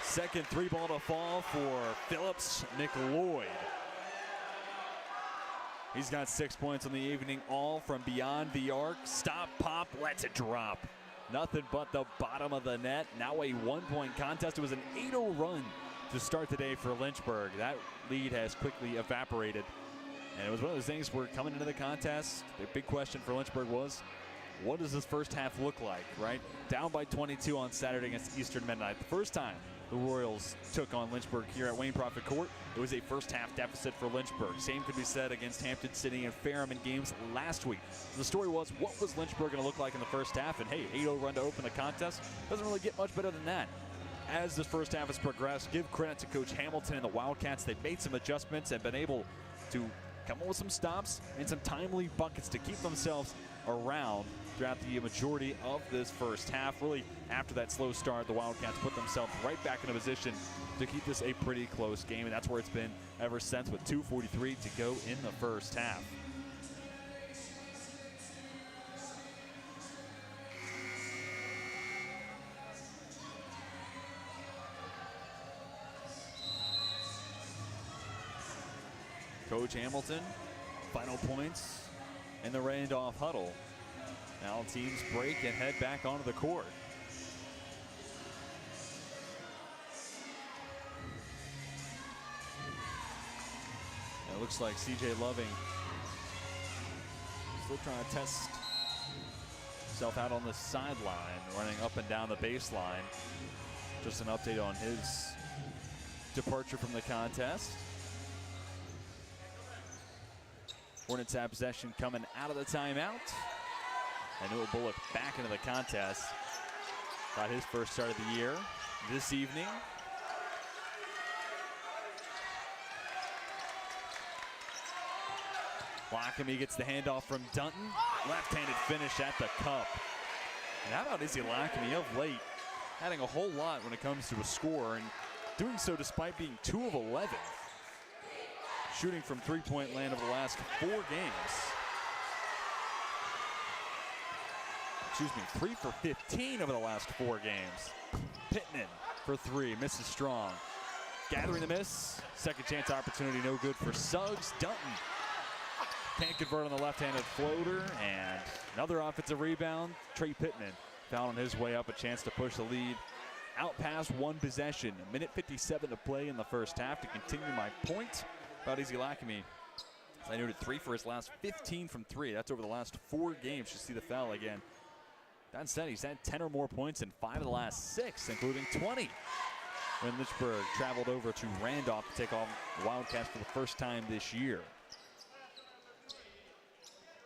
Second 3-ball to fall for Phillips McLeod. He's got 6 points on the evening, all from beyond the arc. Stop, pop, lets it drop. Nothing but the bottom of the net. Now a 1-point contest. It was an 8-0 run to start the day for Lynchburg. That lead has quickly evaporated. And it was one of those things where coming into the contest, the big question for Lynchburg was, what does this first half look like, right? Down by 22 on Saturday against Eastern Mennonite. The first time the Royals took on Lynchburg here at Wayne Prophet Court, it was a first half deficit for Lynchburg. Same could be said against Hampton City and Ferrum in games last week. The story was, what was Lynchburg going to look like in the first half? And hey, 8-0 run to open the contest. Doesn't really get much better than that. As this first half has progressed, give credit to Coach Hamilton and the Wildcats. They've made some adjustments and been able to come up with some stops and some timely buckets to keep themselves around throughout the majority of this first half. Really, after that slow start, the Wildcats put themselves right back in a position to keep this a pretty close game, and that's where it's been ever since, with 2:43 to go in the first half. Coach Hamilton, final points in the Randolph huddle. Now teams break and head back onto the court. And it looks like C.J. Loving still trying to test himself out on the sideline, running up and down the baseline. Just an update on his departure from the contest. Hornets have possession coming out of the timeout. And Noah Bullock back into the contest. Got his first start of the year this evening. Lockme gets the handoff from Dunton. Left-handed finish at the cup. And how about Izzy Lockme of late, adding a whole lot when it comes to a score, and doing so despite being 2 of 11 shooting from three-point land over the last 4 games. Excuse me, 3 for 15 over the last 4 games. Pittman for 3, misses strong. Gathering the miss, second chance opportunity, no good for Suggs. Dunton can't convert on the left-handed floater, and another offensive rebound. Trey Pittman found on his way up, a chance to push the lead out past 1 possession. 1:57 to play in the first half to continue my point about Easy Lackamy. As I noted, 3 for his last 15 from 3. That's over the last 4 games. You see the foul again. That said, he's had 10 or more points in 5 of the last 6, including 20 when Lynchburg traveled over to Randolph to take on Wildcats for the first time this year.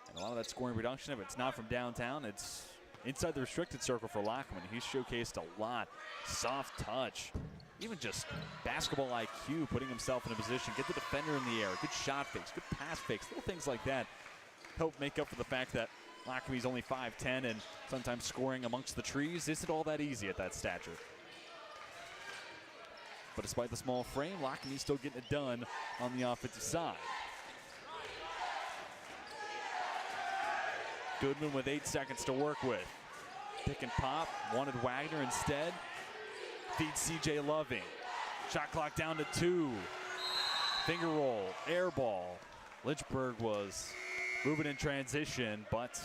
And a lot of that scoring production, if it's not from downtown, it's inside the restricted circle for Lockman. He's showcased a lot. Soft touch, even just basketball IQ, putting himself in a position, get the defender in the air, good shot fakes, good pass fakes, little things like that help make up for the fact that Lackamy's only 5'10", and sometimes scoring amongst the trees isn't all that easy at that stature. But despite the small frame, Lackamy's still getting it done on the offensive side. Goodman with 8 seconds to work with. Pick and pop, wanted Wagner instead. Feeds C.J. Loving. Shot clock down to 2. Finger roll, air ball. Lynchburg was moving in transition, but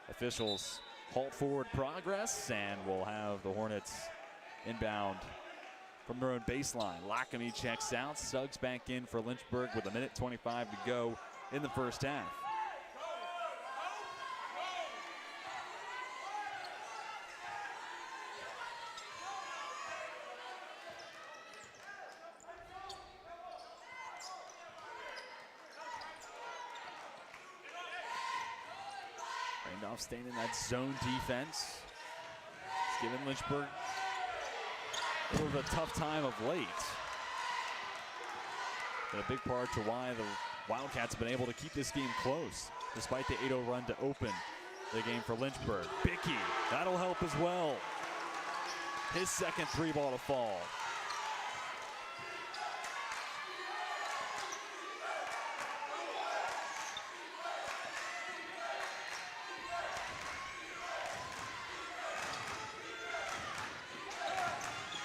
officials halt forward progress, and we'll have the Hornets inbound from their own baseline. Lackamy checks out. Suggs back in for Lynchburg with 1:25 to go in the first half. Randolph staying in that zone defense. It's given Lynchburg a little bit of a tough time of late. But a big part to why the Wildcats have been able to keep this game close, despite the 8-0 run to open the game for Lynchburg. Bickey, that'll help as well. His second 3-ball to fall.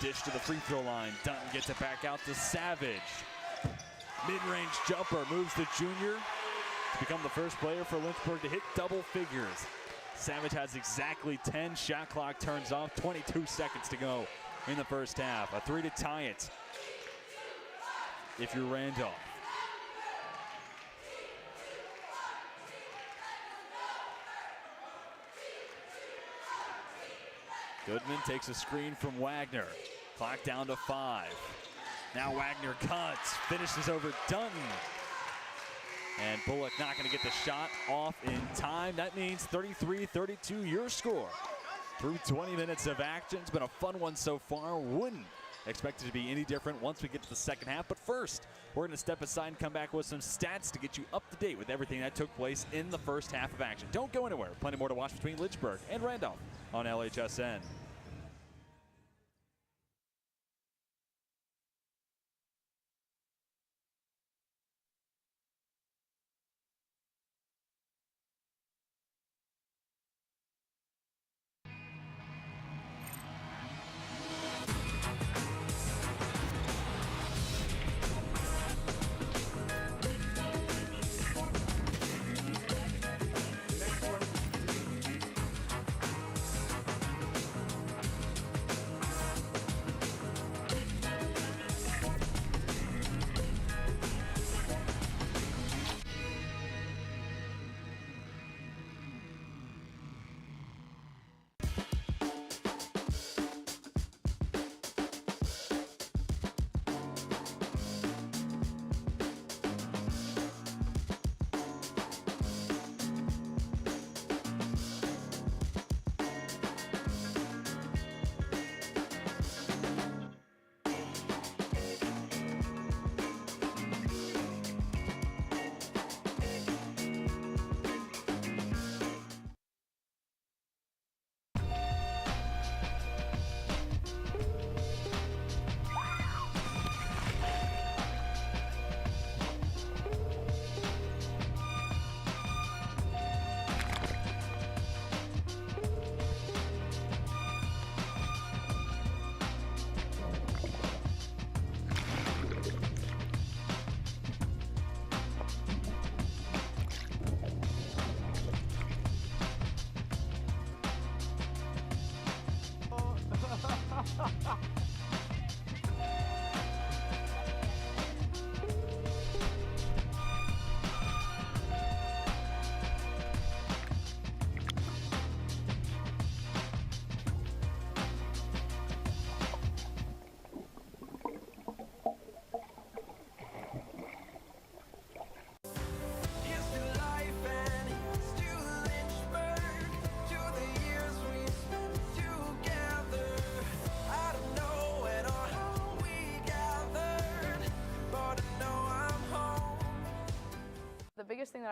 Dish to the free throw line. Dunton gets it back out to Savage. Mid-range jumper moves the junior to become the first player for Lynchburg to hit double figures. Savage has exactly 10. Shot clock turns off. 22 seconds to go in the first half. A 3 to tie it if you're Randolph. Goodman takes a screen from Wagner. Clock down to 5. Now Wagner cuts, finishes over Dunton. And Bullock not going to get the shot off in time. That means 33-32 your score. Through 20 minutes of action. It's been a fun one so far. Wouldn't expect it to be any different once we get to the second half. But first, we're going to step aside and come back with some stats to get you up to date with everything that took place in the first half of action. Don't go anywhere. Plenty more to watch between Lynchburg and Randolph on LHSN.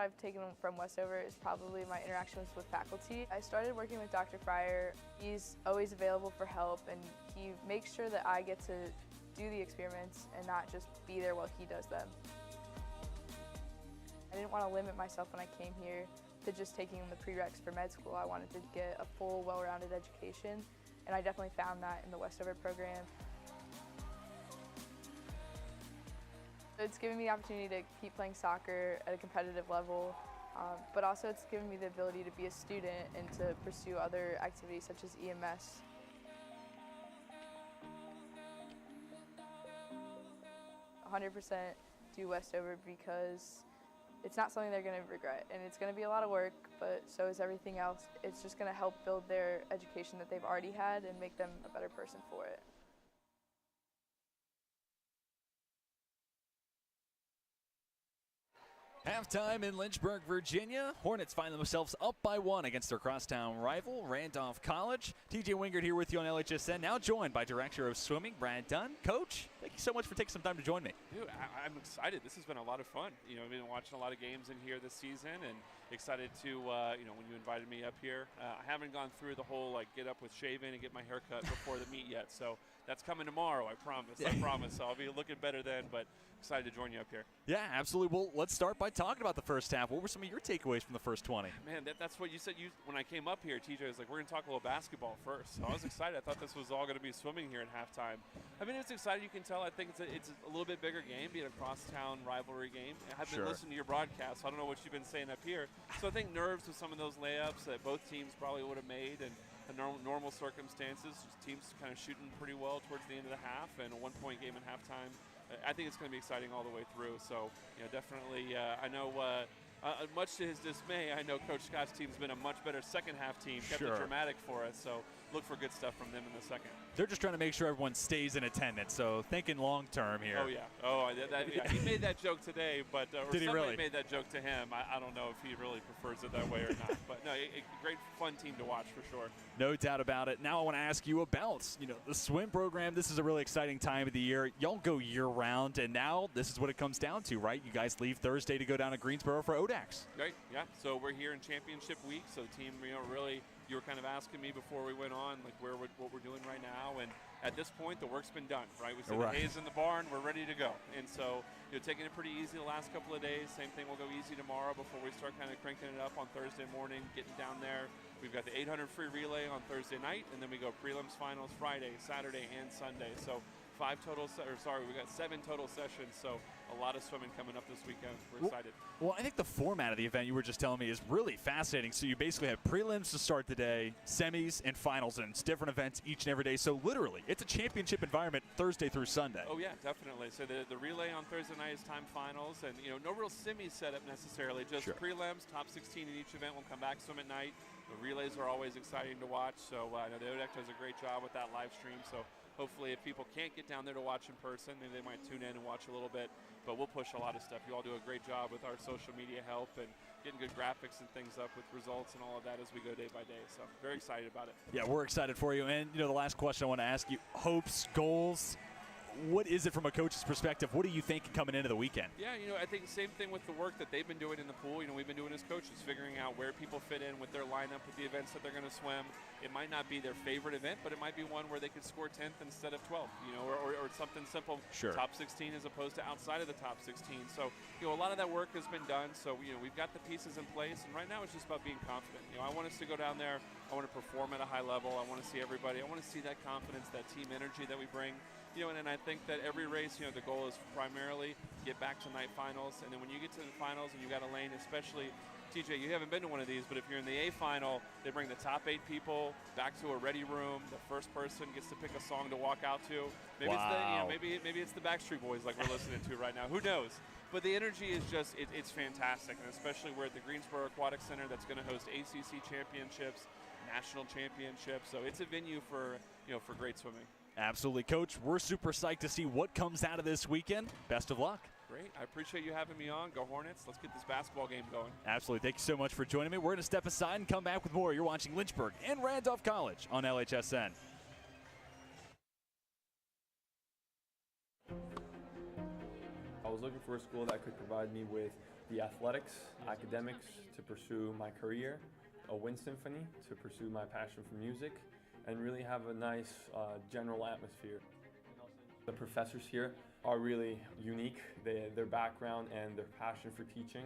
I've taken from Westover is probably my interactions with faculty. I started working with Dr. Fryer. He's always available for help, and he makes sure that I get to do the experiments and not just be there while he does them. I didn't want to limit myself when I came here to just taking the prereqs for med school. I wanted to get a full, well-rounded education, and I definitely found that in the Westover program. It's given me the opportunity to keep playing soccer at a competitive level, but also it's given me the ability to be a student and to pursue other activities such as EMS. "100% do Westover because it's not something they're going to regret, and it's going to be a lot of work, but so is everything else. It's just going to help build their education that they've already had and make them a better person for it." Halftime in Lynchburg, Virginia. Hornets find themselves up by 1 against their crosstown rival, Randolph College. TJ Wingert here with you on LHSN, now joined by Director of Swimming, Brad Dunn. Coach, thank you so much for taking some time to join me. Dude, I'm excited. This has been a lot of fun. You know, I've been watching a lot of games in here this season, and excited to, when you invited me up here. I haven't gone through the whole, get up with shaving and get my hair cut before the meet yet, so that's coming tomorrow, I promise. I promise. So I'll be looking better then, but excited to join you up here. Yeah, absolutely. Well, let's start by talking about the first half. What were some of your takeaways from the first 20? Man, that's what you said. When I came up here, TJ was like, we're going to talk a little basketball first. So I was excited. I thought this was all going to be swimming here at halftime. I mean, it's exciting. You can tell. I think it's a little bit bigger game, being a crosstown rivalry game. I've been listening to your broadcast, so I don't know what you've been saying up here. So I think nerves with some of those layups that both teams probably would have made, and normal circumstances, teams kind of shooting pretty well towards the end of the half, and a one-point game at halftime. I think it's going to be exciting all the way through. So, definitely, I know, much to his dismay, I know Coach Scott's team's been a much better second half team, kept it dramatic for us. So, look for good stuff from them in the second. They're just trying to make sure everyone stays in attendance, so thinking long term here. Oh, yeah. Oh, he made that joke today, but did he really? Made that joke to him. I don't know if he really prefers it that way or not. But, no, a great, fun team to watch for sure. No doubt about it. Now I want to ask you about, the swim program. This is a really exciting time of the year. Y'all go year-round, and now this is what it comes down to, right? You guys leave Thursday to go down to Greensboro for ODAX. Right, yeah. So we're here in championship week, so the team, really – you were kind of asking me before we went on, what we're doing right now, and at this point, the work's been done, right? We said the hay's in the barn, we're ready to go, and so taking it pretty easy the last couple of days. Same thing, we'll go easy tomorrow before we start kind of cranking it up on Thursday morning, getting down there. We've got the 800 free relay on Thursday night, and then we go prelims, finals Friday, Saturday, and Sunday. So we got 7 total sessions, so a lot of swimming coming up this weekend. We're excited. Well, I think the format of the event you were just telling me is really fascinating. So you basically have prelims to start the day, semis, and finals, and it's different events each and every day. So literally, it's a championship environment Thursday through Sunday. Oh, yeah, definitely. So the relay on Thursday night is time finals, and, no real semi setup necessarily, just prelims, top 16 in each event will come back swim at night. The relays are always exciting to watch, so I know the ODEC does a great job with that live stream, so hopefully if people can't get down there to watch in person, maybe they might tune in and watch a little bit, but we'll push a lot of stuff. You all do a great job with our social media help and getting good graphics and things up with results and all of that as we go day by day, so very excited about it. Yeah, we're excited for you, and the last question I want to ask you, hopes, goals, what is it from a coach's perspective? What are you thinking coming into the weekend? Yeah, I think same thing with the work that they've been doing in the pool. We've been doing as coaches, figuring out where people fit in with their lineup, with the events that they're going to swim. It might not be their favorite event, but it might be one where they could score 10th instead of 12th, or something simple. Sure. Top 16 as opposed to outside of the top 16. So, a lot of that work has been done. So, we've got the pieces in place, and right now it's just about being confident. I want us to go down there. I want to perform at a high level. I want to see everybody. I want to see that confidence, that team energy that we bring. And I think that every race, the goal is primarily get back to night finals. And then when you get to the finals and you got a lane, especially, TJ, you haven't been to one of these, but if you're in the A final, they bring the top 8 people back to a ready room. The first person gets to pick a song to walk out to. Maybe maybe it's the Backstreet Boys like we're listening to right now. Who knows? But the energy is just, it's fantastic. And especially we're at the Greensboro Aquatic Center that's going to host ACC championships, national championships. So it's a venue for, for great swimming. Absolutely, Coach. We're super psyched to see what comes out of this weekend. Best of luck. Great. I appreciate you having me on. Go Hornets. Let's get this basketball game going. Absolutely. Thank you so much for joining me. We're going to step aside and come back with more. You're watching Lynchburg and Randolph College on LHSN. I was looking for a school that could provide me with the athletics, academics to pursue my career, a wind symphony to pursue my passion for music, and really have a nice general atmosphere. The professors here are really unique, their background and their passion for teaching.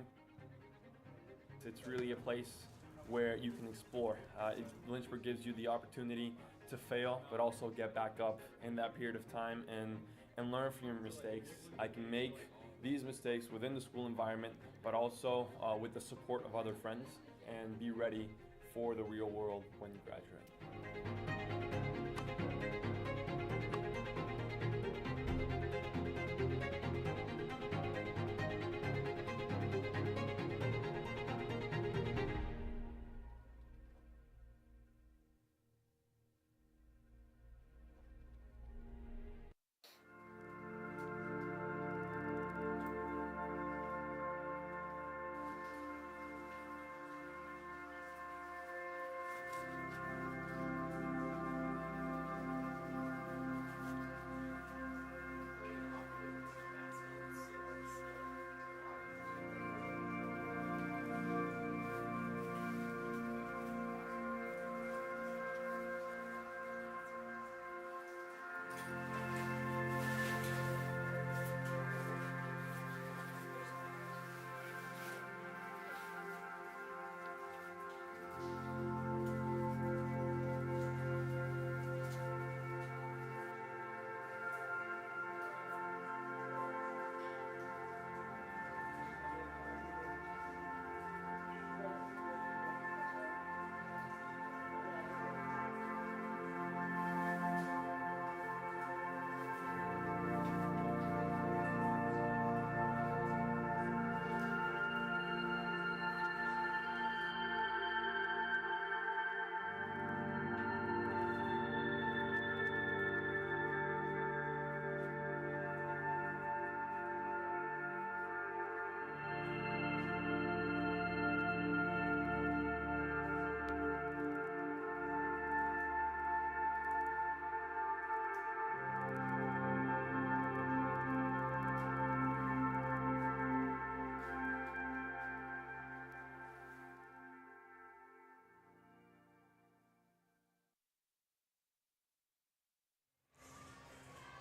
It's really a place where you can explore. Lynchburg gives you the opportunity to fail, but also get back up in that period of time and learn from your mistakes. I can make these mistakes within the school environment, but also with the support of other friends, and be ready for the real world when you graduate.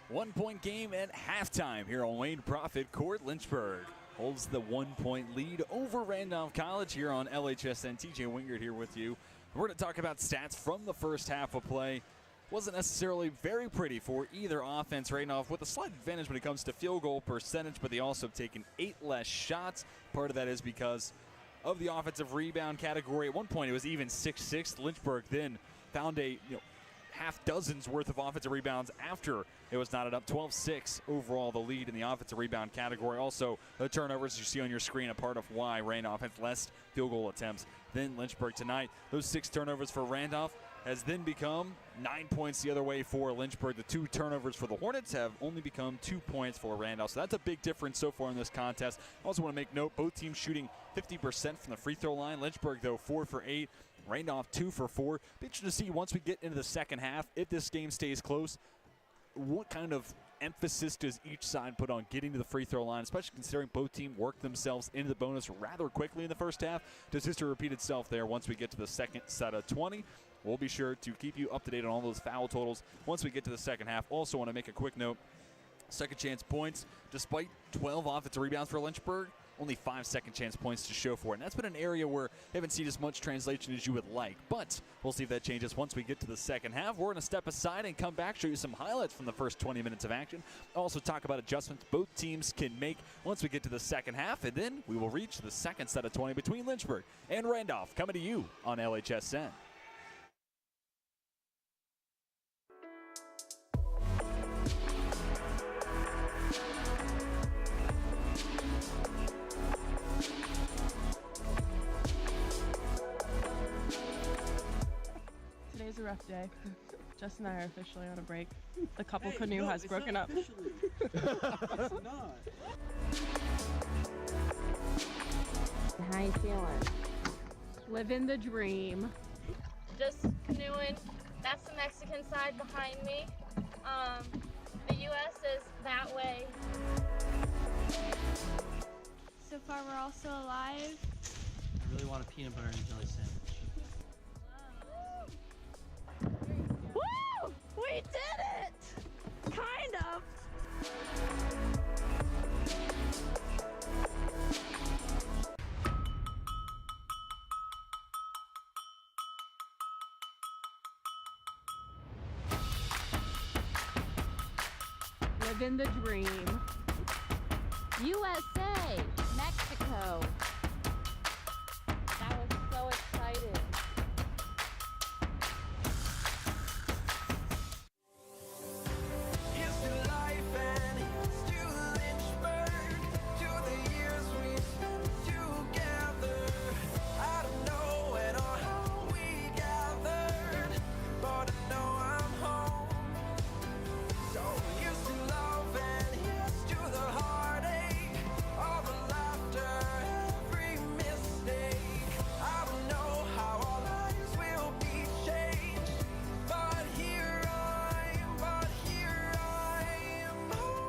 One-point game at halftime here on Wayne Profit Court. Lynchburg holds the 1-point lead over Randolph College here on LHSN. TJ Wingert here with you. We're going to talk about stats from the first half of play. Wasn't necessarily very pretty for either offense. Randolph with a slight advantage when it comes to field goal percentage, but they also have taken 8 less shots. Part of that is because of the offensive rebound category. At one point it was even 6-6. Lynchburg then found a half dozen's worth of offensive rebounds after it was knotted up. 12-6 overall the lead in the offensive rebound category. Also the turnovers you see on your screen, a part of why Randolph has less field goal attempts than Lynchburg tonight. Those 6 turnovers for Randolph has then become 9 points the other way for Lynchburg. The 2 turnovers for the Hornets have only become 2 points for Randolph. So that's a big difference so far in this contest. I also want to make note, both teams shooting 50% from the free throw line. Lynchburg, though, 4 for 8. Randolph 2 for 4. Be interested to see once we get into the second half, if this game stays close, what kind of emphasis does each side put on getting to the free throw line, especially considering both teams worked themselves into the bonus rather quickly in the first half. Does history repeat itself there once we get to the second set of 20? We'll be sure to keep you up to date on all those foul totals once we get to the second half. Also want to make a quick note, second chance points, despite 12 offensive rebounds for Lynchburg, only 5 second chance points to show for it. And that's been an area where we haven't seen as much translation as you would like. But we'll see if that changes once we get to the second half. We're going to step aside and come back, show you some highlights from the first 20 minutes of action. Also talk about adjustments both teams can make once we get to the second half. And then we will reach the second set of 20 between Lynchburg and Randolph, coming to you on LHSN. Today's a rough day. Jess and I are officially on a break. The couple canoe has broken up. It's not. How you feeling? Living the dream. Just canoeing. That's the Mexican side behind me. The U.S. is that way. far we're all still alive. I really want a peanut butter and jelly sandwich. Woo! We did it! Kind of. Living the dream. USA, Mexico. That was so exciting. Here's to life and here's to Lynchburg, to the years we spent together. I don't know when or how we gathered, but I know I'm home. So here's to love and here's to the heartache, all the laughter, every mistake. I don't know how our lives will be changed, but here I am home.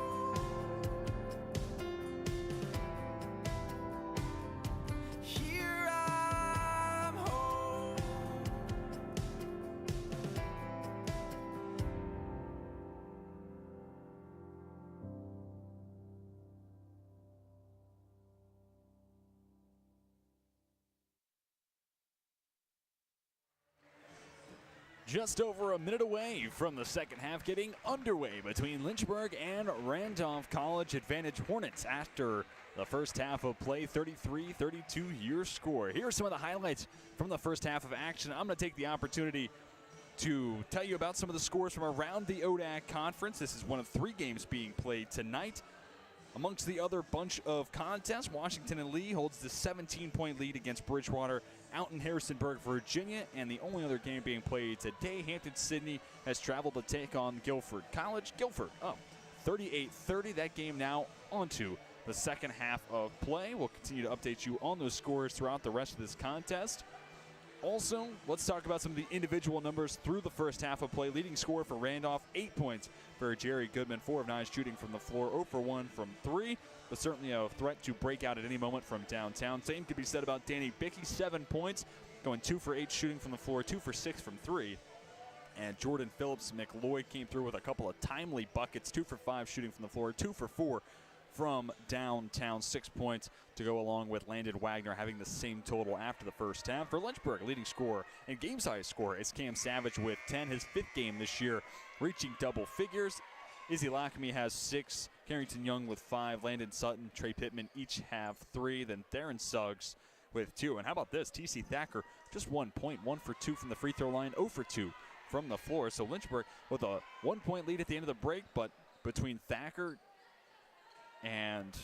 Here I'm home. Just over a minute away from the second half getting underway between Lynchburg and Randolph College. Advantage Hornets after the first half of play, 33-32 your score. Here are some of the highlights from the first half of action. I'm going to take the opportunity to tell you about some of the scores from around the ODAC Conference. This is one of 3 games being played tonight. Amongst the other bunch of contests, Washington and Lee holds the 17-point lead against Bridgewater out in Harrisonburg, Virginia. And the only other game being played today, Hampton-Sydney has traveled to take on Guilford College. Guilford up 38-30. That game now onto the second half of play. We'll continue to update you on those scores throughout the rest of this contest. Also, let's talk about some of the individual numbers through the first half of play. Leading scorer for Randolph, 8 points for Jerry Goodman, 4 of 9 shooting from the floor, 0 for 1 from 3, but certainly a threat to break out at any moment from downtown. Same could be said about Danny Bickey, 7 points, going 2 for 8 shooting from the floor, 2 for 6 from 3. And Jordan Phillips McLeod came through with a couple of timely buckets, 2 for 5 shooting from the floor, 2 for 4 from downtown. 6 points to go along with Landon Wagner having the same total after the first half. For Lynchburg, leading scorer and game size scorer is Cam Savage with 10, his 5th game this year, reaching double figures. Izzy Lackamy has 6, Carrington Young with 5, Landon Sutton, Trey Pittman each have 3, then Theron Suggs with 2. And how about this? TC Thacker just 1 point, 1 for 2 from the free throw line, 0 for 2 from the floor. So Lynchburg with a 1-point lead at the end of the break, but between Thacker and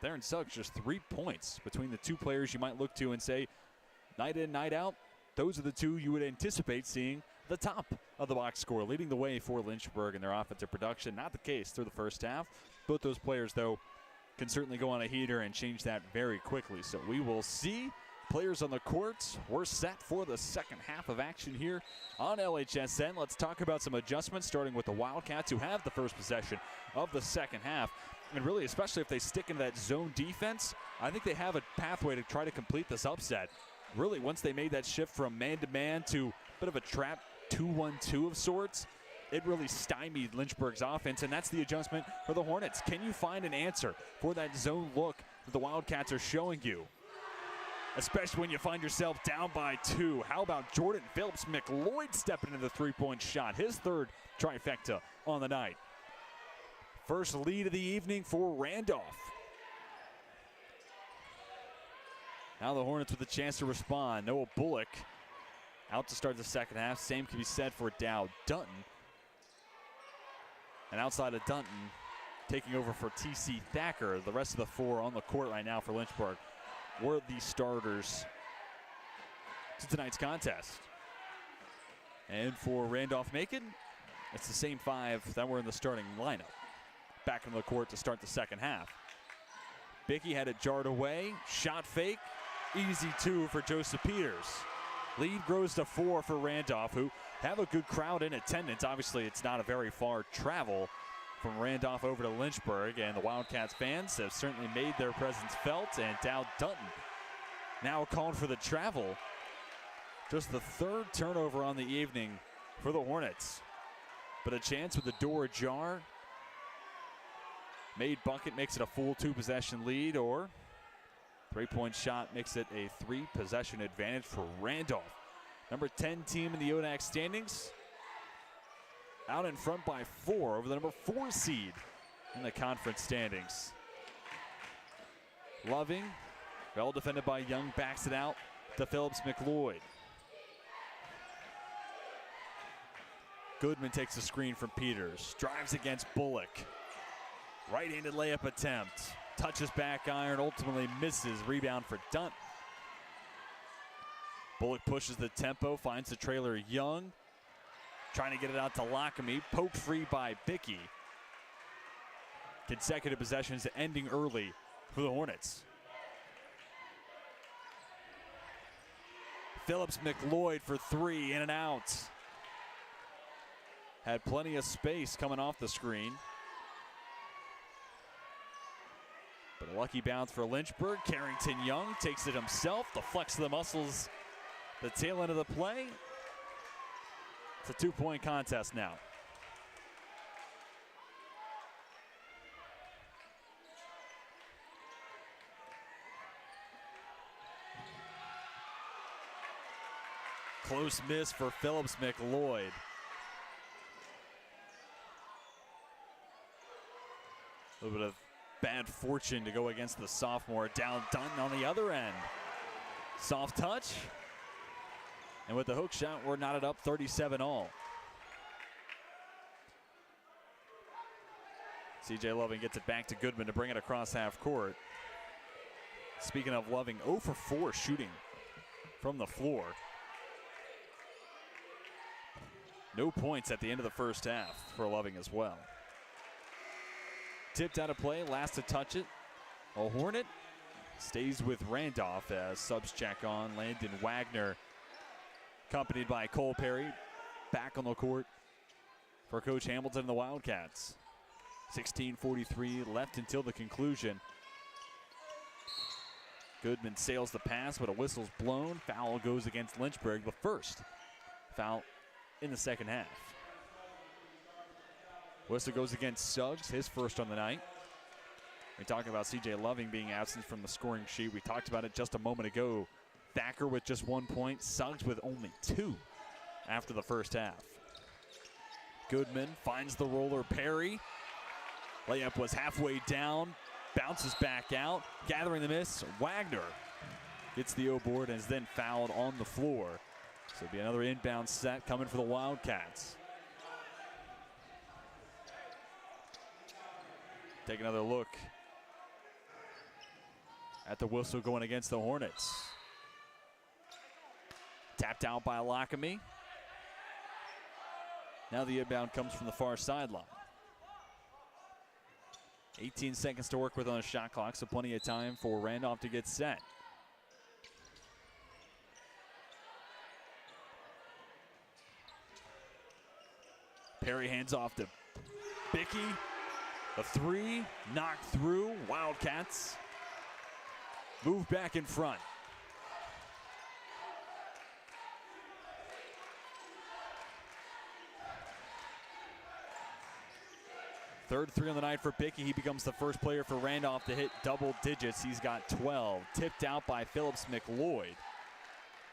Theron Suggs, just 3 points between the 2 players you might look to and say, night in, night out, those are the 2 you would anticipate seeing the top of the box score, leading the way for Lynchburg in their offensive production. Not the case through the first half. Both those players, though, can certainly go on a heater and change that very quickly. So we will see. Players on the court. We're set for the second half of action here on LHSN. Let's talk about some adjustments, starting with the Wildcats, who have the first possession of the second half. And really, especially if they stick into that zone defense, I think they have a pathway to try to complete this upset. Really, once they made that shift from man-to-man to a bit of a trap 2-1-2 of sorts, it really stymied Lynchburg's offense, and that's the adjustment for the Hornets. Can you find an answer for that zone look that the Wildcats are showing you? Especially when you find yourself down by 2. How about Jordan Phillips McLeod stepping into the three-point shot? His 3rd trifecta on the night. First lead of the evening for Randolph. Now the Hornets with a chance to respond. Noah Bullock out to start the second half. Same can be said for Dow Dutton. And outside of Dutton, taking over for TC Thacker, the rest of the 4 on the court right now for Lynchburg were the starters to tonight's contest. And for Randolph-Macon, it's the same 5 that were in the starting lineup. Back into the court to start the second half. Bickey had it jarred away. Shot fake. Easy 2 for Joseph Peters. Lead grows to 4 for Randolph, who have a good crowd in attendance. Obviously, it's not a very far travel from Randolph over to Lynchburg, and the Wildcats fans have certainly made their presence felt, and Dow Dutton now called for the travel. Just the third turnover on the evening for the Hornets. But a chance with the door ajar. Made bucket makes it a full 2-possession lead, or three-point shot makes it a 3-possession advantage for Randolph. Number 10 team in the ODAC standings. Out in front by 4 over the number 4 seed in the conference standings. Loving, well defended by Young, backs it out to Phillips McLeod. Goodman takes the screen from Peters, drives against Bullock. Right-handed layup attempt, touches back iron, ultimately misses, rebound for Dunt. Bullock pushes the tempo, finds the trailer Young, trying to get it out to Lockamy, poked free by Bickey. Consecutive possessions ending early for the Hornets. Phillips McLeod for 3, in and out. Had plenty of space coming off the screen. But a lucky bounce for Lynchburg. Carrington Young takes it himself. The flex of the muscles, the tail end of the play. It's a 2-point contest now. Close miss for Phillips McLeod. A little bit of bad fortune to go against the sophomore. Down Dunn on the other end. Soft touch. And with the hook shot, we're knotted up 37-all. CJ Loving gets it back to Goodman to bring it across half court. Speaking of Loving, 0 for 4 shooting from the floor. No points at the end of the first half for Loving as well. Tipped out of play, last to touch it. A Hornet stays with Randolph as subs check on. Landon Wagner, accompanied by Cole Perry, back on the court for Coach Hamilton and the Wildcats. 16:43 left until the conclusion. Goodman sails the pass, but a whistle's blown. Foul goes against Lynchburg, the first foul in the second half. Whistle goes against Suggs, his first on the night. We talked about CJ Loving being absent from the scoring sheet. We talked about it just a moment ago. Thacker with just 1 point, Suggs with only 2 after the first half. Goodman finds the roller Perry. Layup was halfway down, bounces back out, gathering the miss. Wagner gets the O board and is then fouled on the floor. So it'll be another inbound set coming for the Wildcats. Take another look at the whistle going against the Hornets. Tapped out by Lockamy. Now the inbound comes from the far sideline. 18 seconds to work with on the shot clock, so plenty of time for Randolph to get set. Perry hands off to Bickey. The 3 knocked through. Wildcats move back in front. Third 3 on the night for Bickey. He becomes the first player for Randolph to hit double digits. He's got 12. Tipped out by Phillips McLeod.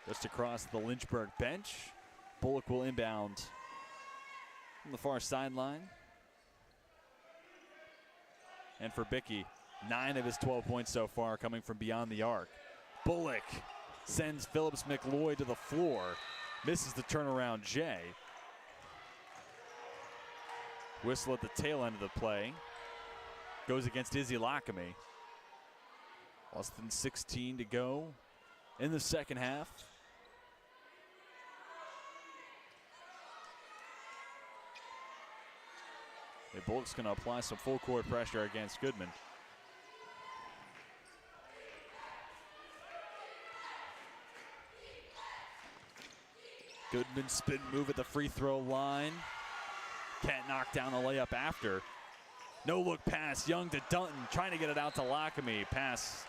Just across the Lynchburg bench. Bullock will inbound from the far sideline. And for Bickey, 9 of his 12 points so far coming from beyond the arc. Bullock sends Phillips McLeod to the floor. Misses the turnaround J. Whistle at the tail end of the play. Goes against Izzy Lockamy. Less than 16 to go in the second half. Bullock's going to apply some full court pressure against Goodman. Goodman spin move at the free throw line. Can't knock down the layup after. No-look pass, Young to Dunton, trying to get it out to Lockamy. Pass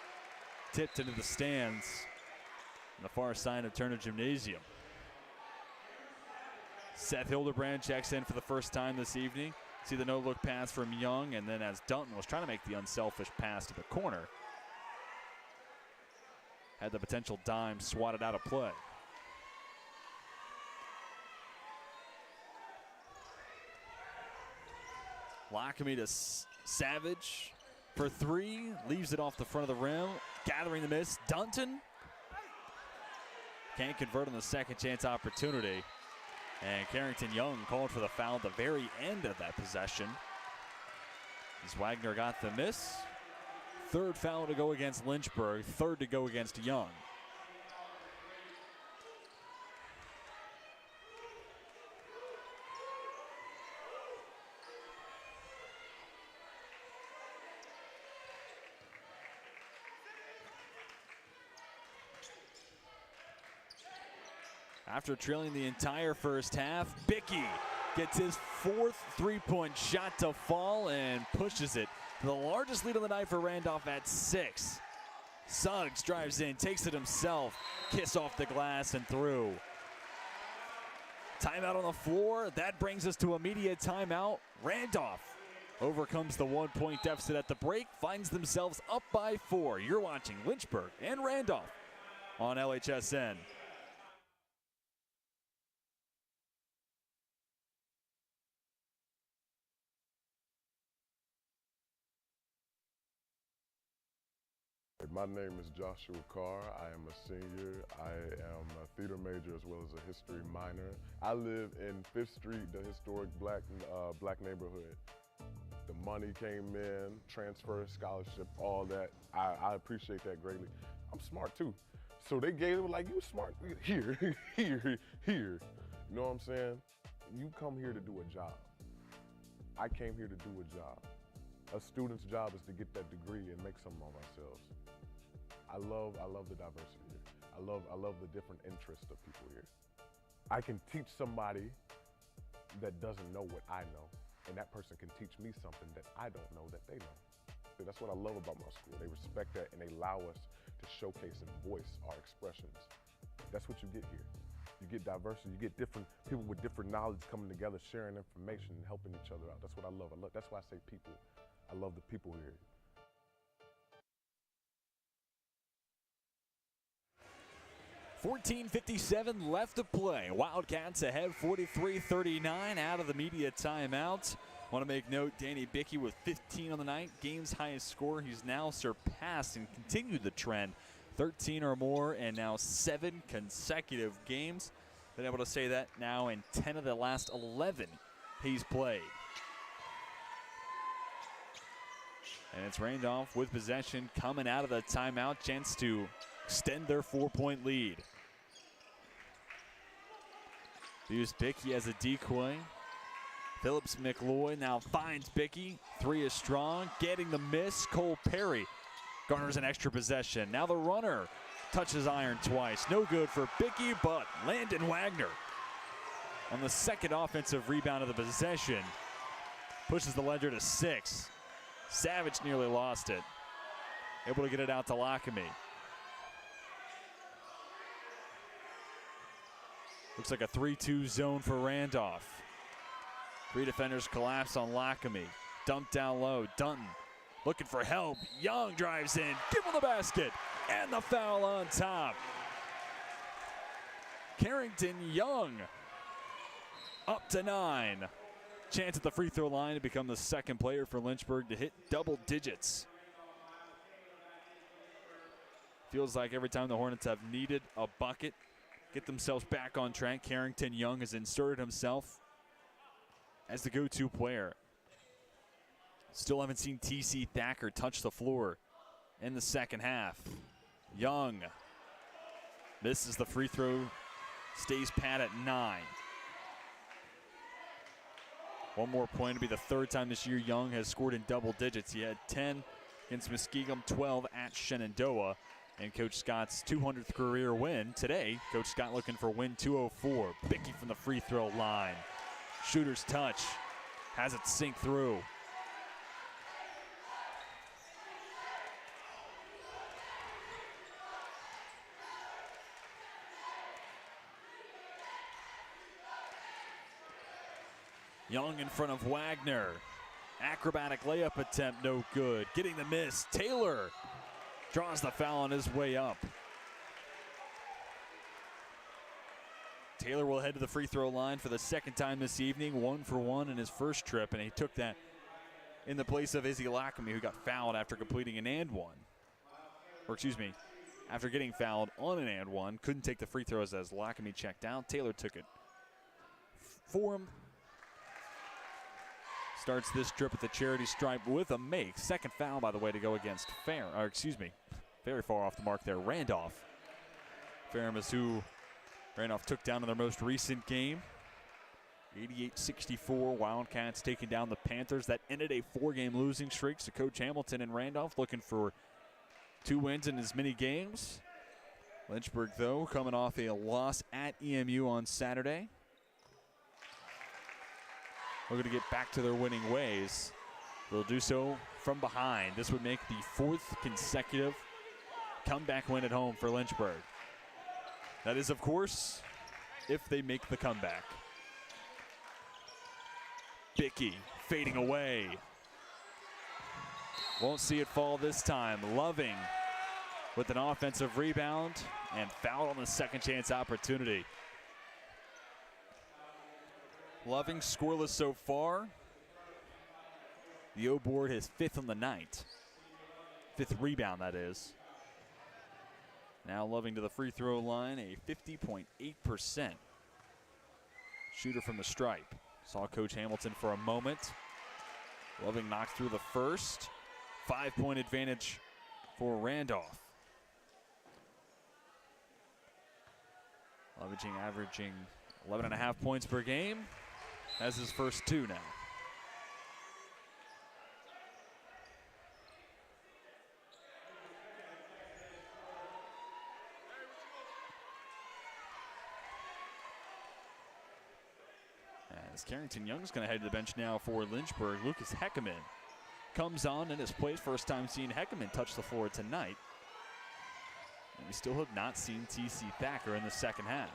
tipped into the stands on the far side of Turner Gymnasium. Seth Hildebrand checks in for the first time this evening. See the no-look pass from Young, and then as Dunton was trying to make the unselfish pass to the corner, had the potential dime swatted out of play. Lockamy to Savage for three, leaves it off the front of the rim, gathering the miss. Dunton can't convert on the second chance opportunity. And Carrington Young called for the foul at the very end of that possession. As Wagner got the miss. Third foul to go against Lynchburg, third to go against Young. After trailing the entire first half, Bickey gets his fourth three-point shot to fall and pushes it to the largest lead of the night for Randolph at 6. Suggs drives in, takes it himself, kiss off the glass and through. Timeout on the floor. That brings us to immediate timeout. Randolph overcomes the 1-point deficit at the break, finds themselves up by 4. You're watching Lynchburg and Randolph on LHSN. My name is Joshua Carr. I am a senior. I am a theater major as well as a history minor. I live in 5th Street, the historic black neighborhood. The money came in, transfer, scholarship, all that. I appreciate that greatly. I'm smart too. So they gave it like, you smart, here. You know what I'm saying? You come here to do a job. I came here to do a job. A student's job is to get that degree and make something of ourselves. I love the diversity here. I love the different interests of people here. I can teach somebody that doesn't know what I know, and that person can teach me something that I don't know that they know. So that's what I love about my school. They respect that and they allow us to showcase and voice our expressions. That's what you get here. You get diversity, you get different people with different knowledge coming together, sharing information and helping each other out. That's what I love. That's why I say people. I love the people here. 14:57 left to play. Wildcats ahead 43-39 out of the media timeout. Want to make note, Danny Bickey with 15 on the night, game's highest score. He's now surpassed and continued the trend. 13 or more and now 7 consecutive games. Been able to say that now in 10 of the last 11 he's played. And it's Randolph with possession coming out of the timeout. Chance to extend their 4-point lead. Use Bickey as a decoy. Phillips McLeod now finds Bickey. 3 is strong. Getting the miss. Cole Perry garners an extra possession. Now the runner touches iron twice. No good for Bickey, but Landon Wagner on the second offensive rebound of the possession pushes the ledger to 6. Savage nearly lost it. Able to get it out to Lockamy. Looks like a 3-2 zone for Randolph. 3 defenders collapse on Lockamy. Dumped down low. Dunton looking for help. Young drives in. Give him the basket. And the foul on top. Carrington Young up to 9. Chance at the free throw line to become the second player for Lynchburg to hit double digits. Feels like every time the Hornets have needed a bucket, get themselves back on track, Carrington Young has inserted himself as the go-to player. Still haven't seen TC Thacker touch the floor in the second half. Young misses the free throw, stays pat at 9. One more point to be the third time this year Young has scored in double digits. He had 10 against Muskegum, 12 at Shenandoah. And Coach Scott's 200th career win. Today, Coach Scott looking for win 204. Bickey from the free throw line. Shooter's touch. Has it sink through. Young in front of Wagner. Acrobatic layup attempt, no good. Getting the miss. Taylor draws the foul on his way up. Taylor will head to the free throw line for the second time this evening, 1 for 1 in his first trip, and he took that in the place of Izzy Lackamy, who got fouled after completing an and one. Or excuse me, after getting fouled on an and one. Couldn't take the free throws as Lackamy checked out. Taylor took it for him. Starts this trip at the charity stripe with a make. Second foul, by the way, to go against very far off the mark there, Randolph. Ferrum is who Randolph took down in their most recent game. 88-64, Wildcats taking down the Panthers. That ended a 4-game losing streak. So Coach Hamilton and Randolph looking for 2 wins in as many games. Lynchburg, though, coming off a loss at EMU on Saturday. We're going to get back to their winning ways. They'll do so from behind. This would make the 4th consecutive comeback win at home for Lynchburg. That is, of course, if they make the comeback. Bickey fading away. Won't see it fall this time. Loving with an offensive rebound and foul on the second chance opportunity. Loving scoreless so far. The O board his 5th on the night. 5th rebound, that is. Now Loving to the free throw line, a 50.8% shooter from the stripe. Saw Coach Hamilton for a moment. Loving knocked through the first. 5-point advantage for Randolph. Loving averaging 11.5 points per game. Has his first 2 now. As Carrington Young's going to head to the bench now for Lynchburg. Lucas Heckerman comes on in his place. First time seeing Heckerman touch the floor tonight. And we still have not seen T.C. Thacker in the second half.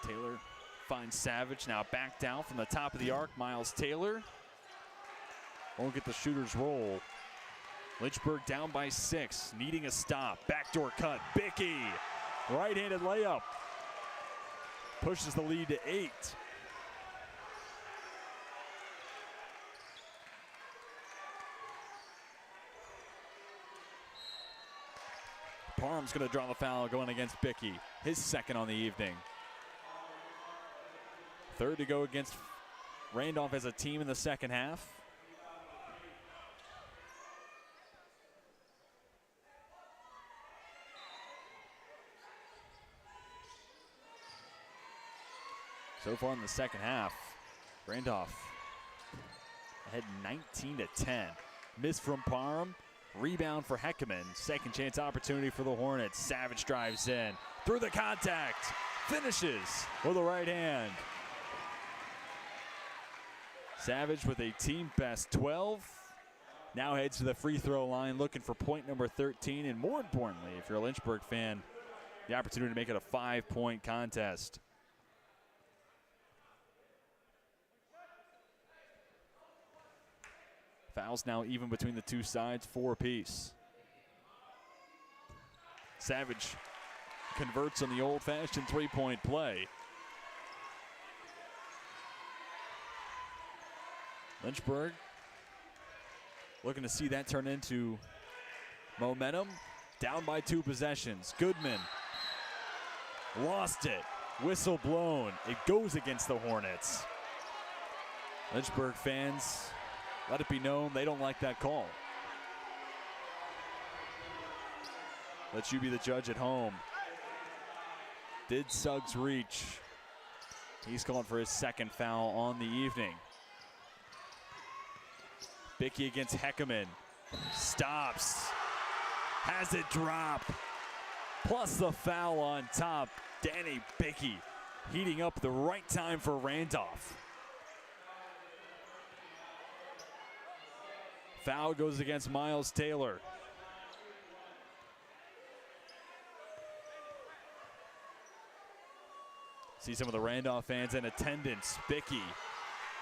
Taylor finds Savage, now back down from the top of the arc. Miles Taylor won't get the shooter's roll. Lynchburg down by 6, needing a stop. Backdoor cut, Bickey. Right-handed layup. Pushes the lead to 8. Parham's going to draw the foul going against Bickey. His second on the evening. 3rd to go against Randolph as a team in the second half. So far in the second half, Randolph ahead 19-10. Miss from Parham, rebound for Heckerman. Second chance opportunity for the Hornets. Savage drives in, through the contact, finishes with a right hand. Savage with a team best 12. Now heads to the free throw line looking for point number 13. And more importantly, if you're a Lynchburg fan, the opportunity to make it a 5-point contest. Fouls now even between the two sides, 4 apiece. Savage converts on the old-fashioned 3-point play. Lynchburg looking to see that turn into momentum. Down by 2 possessions. Goodman lost it. Whistle blown. It goes against the Hornets. Lynchburg fans, let it be known they don't like that call. Let you be the judge at home. Did Suggs reach? He's calling for his second foul on the evening. Bickey against Heckerman. Stops. Has it drop. Plus the foul on top. Danny Bickey heating up the right time for Randolph. Foul goes against Miles Taylor. See some of the Randolph fans in attendance. Bicky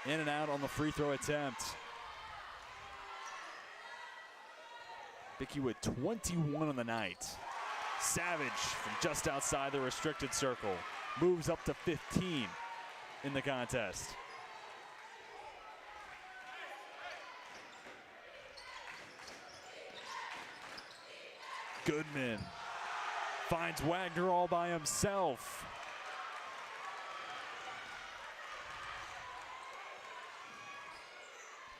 in and out on the free throw attempt. Bicky with 21 on the night. Savage from just outside the restricted circle. Moves up to 15 in the contest. Goodman finds Wagner all by himself.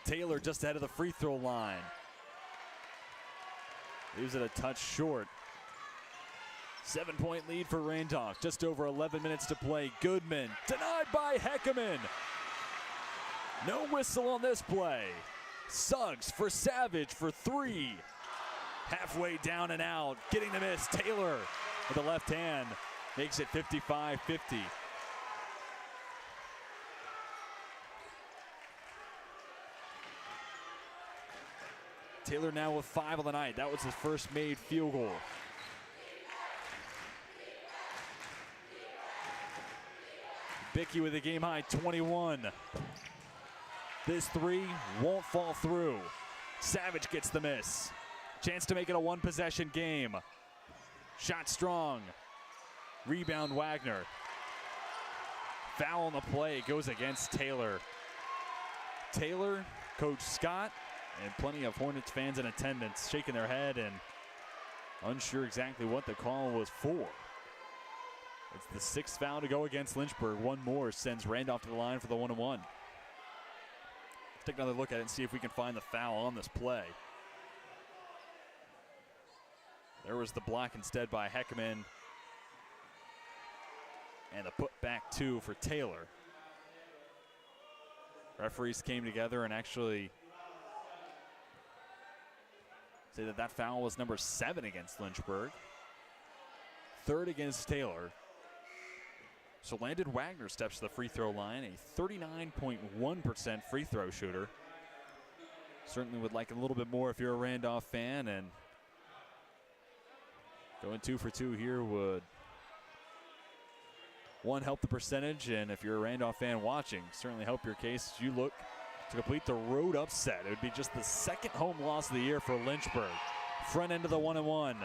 Taylor just ahead of the free throw line. Leaves it a touch short. 7-point lead for Randolph. Just over 11 minutes to play. Goodman denied by Heckerman. No whistle on this play. Suggs for Savage for three. Halfway down and out. Getting the miss. Taylor with the left hand makes it 55-50. Taylor now with 5 on the night. That was his first made field goal. Bicky with a game-high 21. This three won't fall through. Savage gets the miss. Chance to make it a one-possession game. Shot strong. Rebound Wagner. Foul on the play goes against Taylor. Taylor, Coach Scott, and plenty of Hornets fans in attendance shaking their head and unsure exactly what the call was for. It's the 6th foul to go against Lynchburg. One more sends Randolph to the line for the 1-1. Let's take another look at it and see if we can find the foul on this play. There was the block instead by Heckman. And the putback two for Taylor. Referees came together and actually say that foul was number 7 against Lynchburg. 3rd against Taylor. So Landon Wagner steps to the free throw line, a 39.1% free throw shooter. Certainly would like a little bit more if you're a Randolph fan, and going 2 for 2 here would, one, help the percentage, and if you're a Randolph fan watching, certainly help your case as you look to complete the road upset. It would be just the 2nd home loss of the year for Lynchburg. Front end of the 1-1,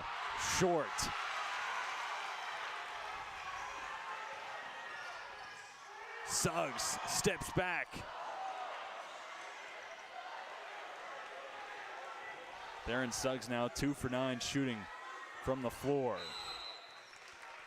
short. Suggs steps back. Darren Suggs now 2 for 9 shooting from the floor.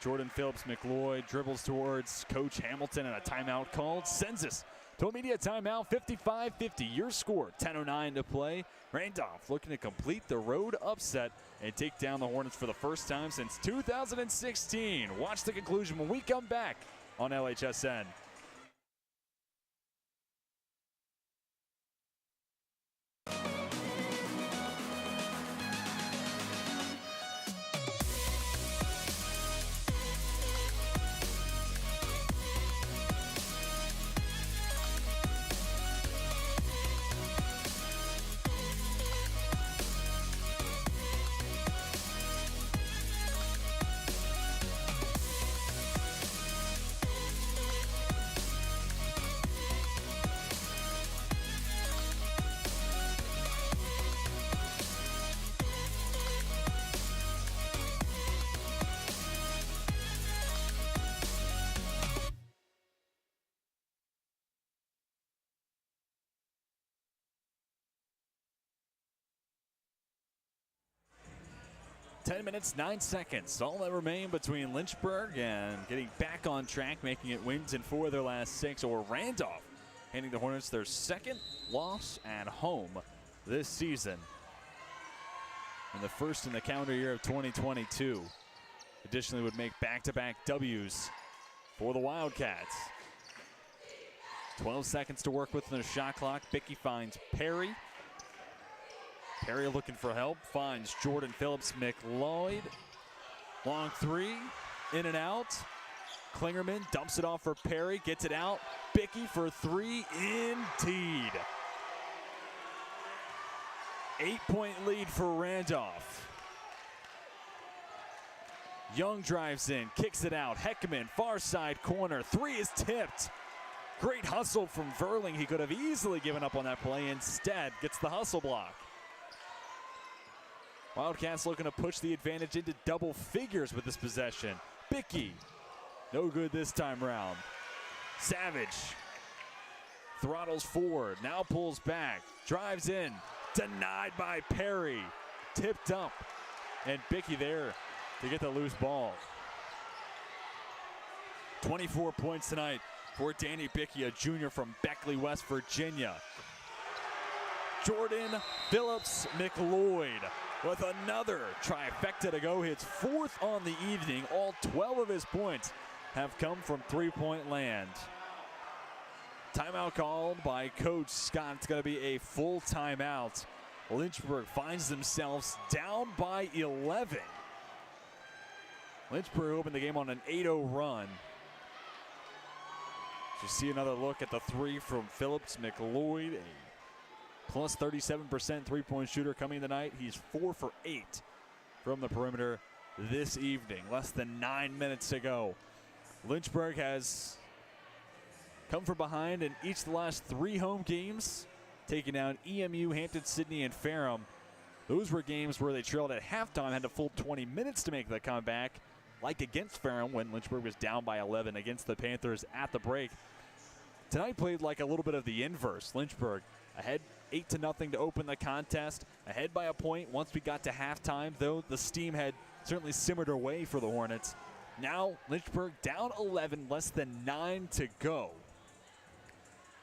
Jordan Phillips McLeod dribbles towards Coach Hamilton, and a timeout called. Sends us to a media timeout. 55-50 your score. 10:09 to play. Randolph looking to complete the road upset and take down the Hornets for the first time since 2016. Watch the conclusion when we come back on LHSN. Ten minutes, 9 seconds. All that remain between Lynchburg and getting back on track, making it wins in 4 of their last 6, or Randolph handing the Hornets their 2nd loss at home this season, and the 1st in the calendar year of 2022. Additionally, would make back-to-back W's for the Wildcats. 12 seconds to work with in the shot clock. Bicky finds Perry. Perry looking for help, finds Jordan Phillips McLeod. Long three, in and out. Klingerman dumps it off for Perry, gets it out. Bicky for three, indeed. 8-point lead for Randolph. Young drives in, kicks it out. Heckman, far side corner. Three is tipped. Great hustle from Verling. He could have easily given up on that play. Instead, gets the hustle block. Wildcats looking to push the advantage into double figures with this possession. Bickey, no good this time round. Savage throttles forward, now pulls back, drives in, denied by Perry. Tipped up, and Bickey there to get the loose ball. 24 points tonight for Danny Bickey, a junior from Beckley, West Virginia. Jordan Phillips McLeod with another trifecta to go. Hits fourth on the evening. All 12 of his points have come from three-point land. Timeout called by Coach Scott. It's going to be a full timeout. Lynchburg finds themselves down by 11. Lynchburg opened the game on an 8-0 run. You see another look at the three from Phillips McLeod, a plus 37% three-point shooter coming tonight. He's 4 for 8 from the perimeter this evening. Less than 9 minutes to go. Lynchburg has come from behind in each of the last 3 home games, taking down EMU, Hampton-Sydney, and Ferrum. Those were games where they trailed at halftime, had a full 20 minutes to make the comeback, like against Ferrum when Lynchburg was down by 11 against the Panthers at the break. Tonight played like a little bit of the inverse. Lynchburg ahead 8-0 to open the contest, ahead by a point once we got to halftime, though the steam had certainly simmered away for the Hornets. Now Lynchburg down 11, less than 9 to go.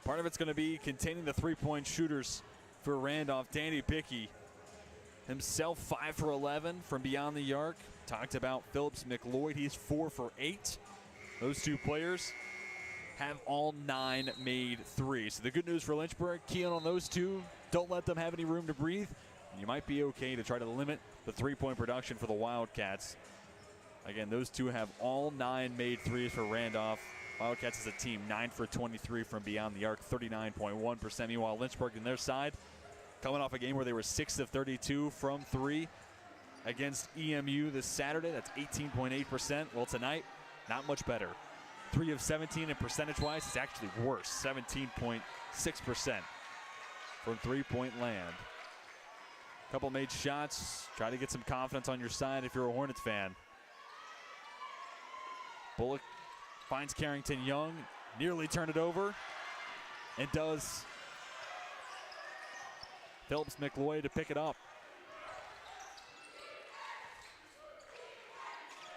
Part of it's going to be containing the three-point shooters for Randolph. Danny Bickey himself 5 for 11 from beyond the arc. Talked about Phillips McLeod. He's 4 for 8. Those two players have all 9 made threes. So the good news for Lynchburg, key on those two. Don't let them have any room to breathe. You might be okay to try to limit the three-point production for the Wildcats. Again, those two have all 9 made threes for Randolph. Wildcats as a team, 9 for 23 from beyond the arc, 39.1%. Meanwhile, Lynchburg on their side, coming off a game where they were 6 of 32 from 3 against EMU this Saturday. That's 18.8%. Well, tonight, not much better. 3 of 17, and percentage-wise, it's actually worse, 17.6% from three-point land. Couple made shots. Try to get some confidence on your side if you're a Hornets fan. Bullock finds Carrington Young, nearly turned it over, and does. Phillips McLeod to pick it up.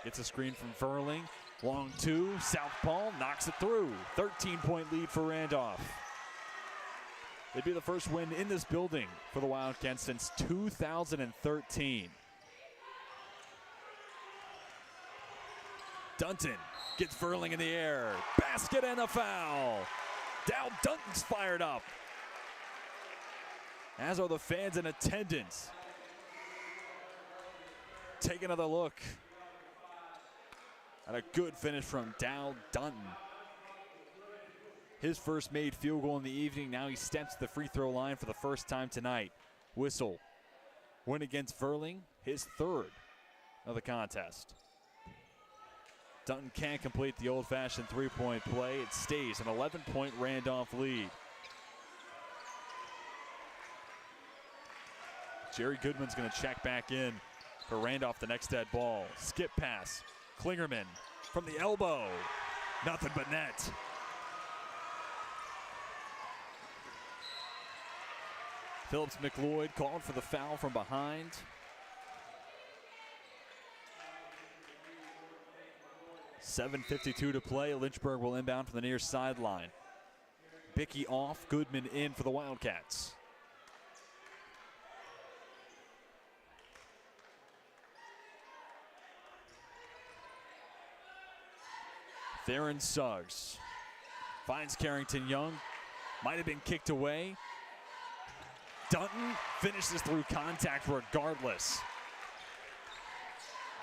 Gets a screen from Verling. Long two, southpaw, knocks it through. 13-point lead for Randolph. It'd be the first win in this building for the Wildcats since 2013. Dunton gets Verling in the air. Basket and a foul. Dow Dunton's fired up, as are the fans in attendance. Take another look at a good finish from Dow Dunton. His first made field goal in the evening. Now he steps to the free throw line for the first time tonight. Whistle. Win against Verling, his third of the contest. Dunton can't complete the old-fashioned three-point play. It stays an 11-point Randolph lead. Jerry Goodman's going to check back in for Randolph, the next dead ball. Skip pass. Klingerman from the elbow. Nothing but net. Phillips McLeod called for the foul from behind. .7:52 to play. Lynchburg will inbound from the near sideline. Bickey off, Goodman in for the Wildcats. Theron Suggs finds Carrington Young. Might have been kicked away. Dunton finishes through contact regardless.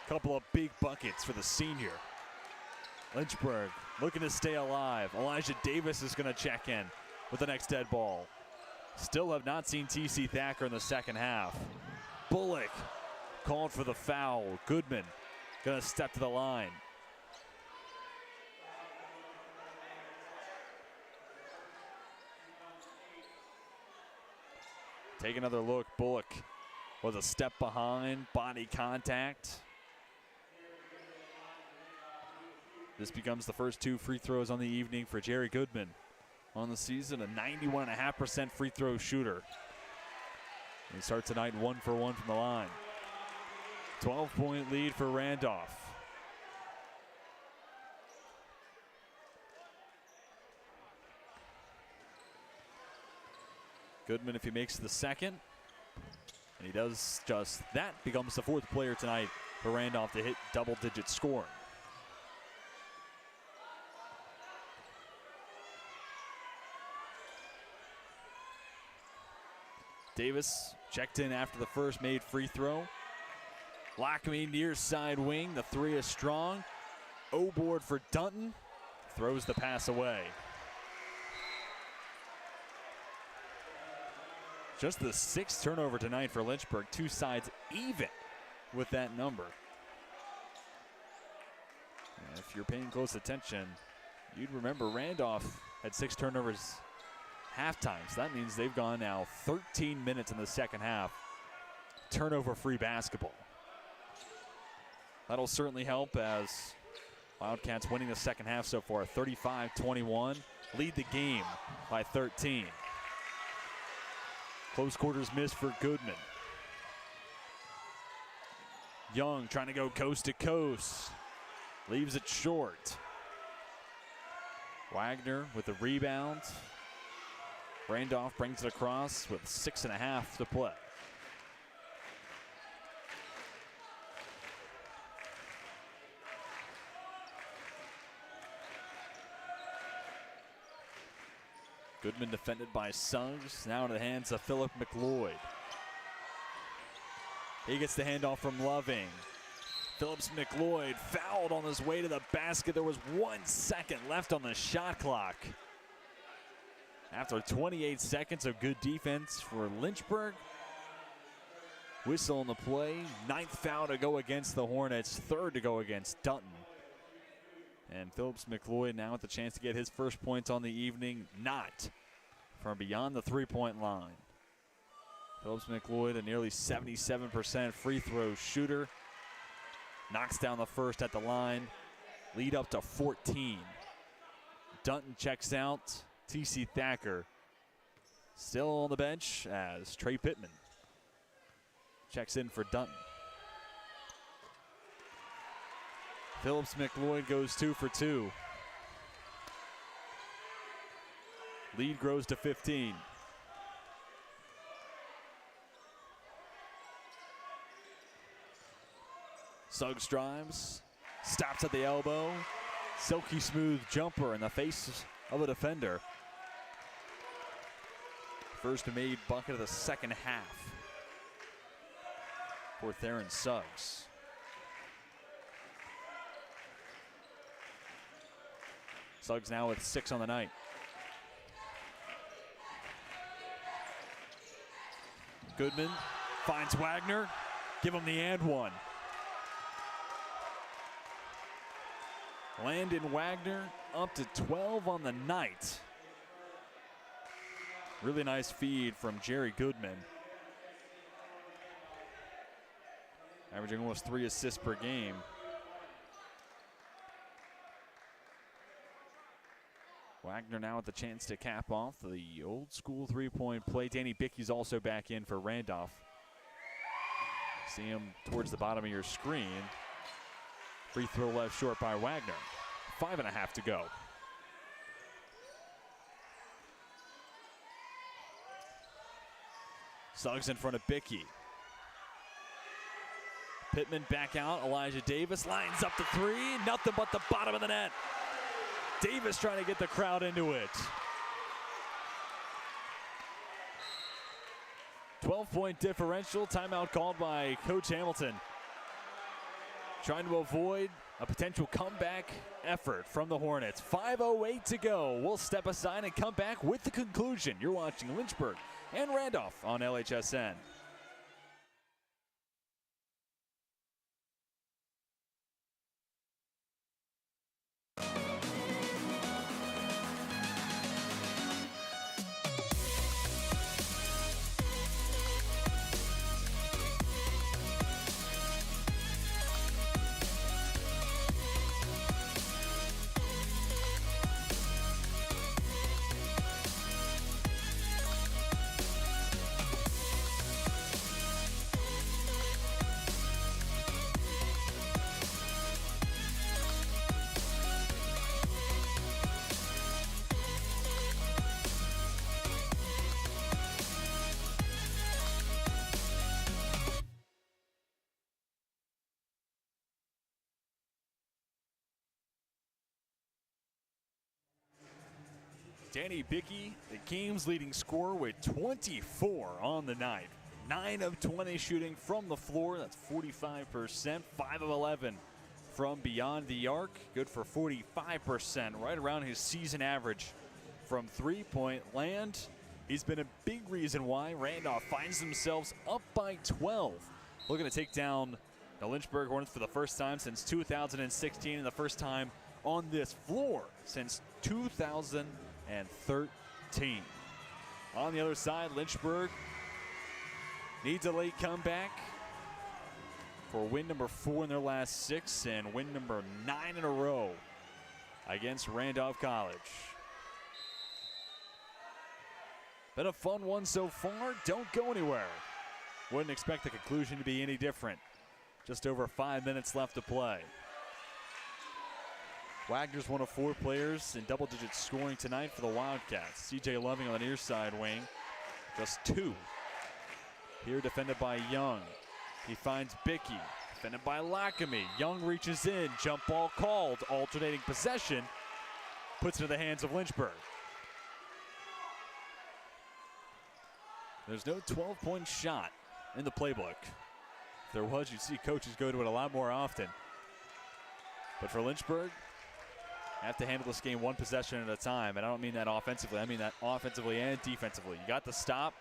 Couple of big buckets for the senior. Lynchburg looking to stay alive. Elijah Davis is going to check in with the next dead ball. Still have not seen T.C. Thacker in the second half. Bullock called for the foul. Goodman Gonna step to the line. Take another look. Bullock was a step behind, body contact. This becomes the first 2 free throws on the evening for Jerry Goodman. On the season, a 91.5% free throw shooter. He starts tonight 1 for 1 from the line. 12-point lead for Randolph. Goodman, if he makes the second, and he does just that, becomes the 4th player tonight for Randolph to hit double-digit scoring. Davis checked in after the first made free throw. Lockme near side wing. The 3 is strong. O-board for Dunton. Throws the pass away. Just the 6th turnover tonight for Lynchburg. 2 sides even with that number. And if you're paying close attention, you'd remember Randolph had 6 turnovers halftime, so that means they've gone now 13 minutes in the second half. Turnover-free basketball. That'll certainly help as Wildcats winning the second half so far, 35-21. Lead the game by 13. Close quarters miss for Goodman. Young trying to go coast to coast. Leaves it short. Wagner with the rebound. Randolph brings it across with 6.5 to play. Goodman defended by Suggs. Now into the hands of Philip McLeod. He gets the handoff from Loving. Phillips McLeod fouled on his way to the basket. There was 1 second left on the shot clock. After 28 seconds of good defense for Lynchburg. Whistle on the play. 9th foul to go against the Hornets. 3rd to go against Dunton. And Phillips McLeod now with the chance to get his first points on the evening. Not from beyond the 3-point line. Phillips McLeod, a nearly 77% free throw shooter. Knocks down the first at the line. Lead up to 14. Dunton checks out. T.C. Thacker still on the bench as Trey Pittman checks in for Dunton. Phillips McLeod goes 2 for 2. Lead grows to 15. Suggs drives, stops at the elbow. Silky smooth jumper in the face of a defender. First made bucket of the second half for Theron Suggs. Suggs now with 6 on the night. Goodman finds Wagner. Give him the and one. Landon Wagner up to 12 on the night. Really nice feed from Jerry Goodman. Averaging almost 3 assists per game. Wagner now with the chance to cap off the old school 3-point play. Danny Bickey's also back in for Randolph. See him towards the bottom of your screen. Free throw left short by Wagner. 5.5 to go. Suggs in front of Bickey. Pittman back out. Elijah Davis lines up the 3. Nothing but the bottom of the net. Davis trying to get the crowd into it. 12-point differential. Timeout called by Coach Hamilton. Trying to avoid a potential comeback effort from the Hornets. 5:08 to go. We'll step aside and come back with the conclusion. You're watching Lynchburg and Randolph on LHSN. Danny Bickey, the game's leading scorer with 24 on the night. 9 of 20 shooting from the floor. That's 45%. 5 of 11 from beyond the arc. Good for 45%, right around his season average from three-point land. He's been a big reason why Randolph finds themselves up by 12. Looking to take down the Lynchburg Hornets for the first time since 2016 and the first time on this floor since 2013. On the other side, Lynchburg needs a late comeback for win number 4 in their last 6 and win number 9 in a row against Randolph College. Been a fun one so far. Don't go anywhere. Wouldn't expect the conclusion to be any different. Just over 5 minutes left to play. Wagner's one of 4 players in double-digit scoring tonight for the Wildcats. C.J. Loving on the near side wing, just 2. Here defended by Young. He finds Bickey, defended by Lackamy. Young reaches in, jump ball called, alternating possession, puts it in the hands of Lynchburg. There's no 12-point shot in the playbook. If there was, you'd see coaches go to it a lot more often. But for Lynchburg, have to handle this game one possession at a time. And I don't mean that offensively. I mean that offensively and defensively. You got the stop.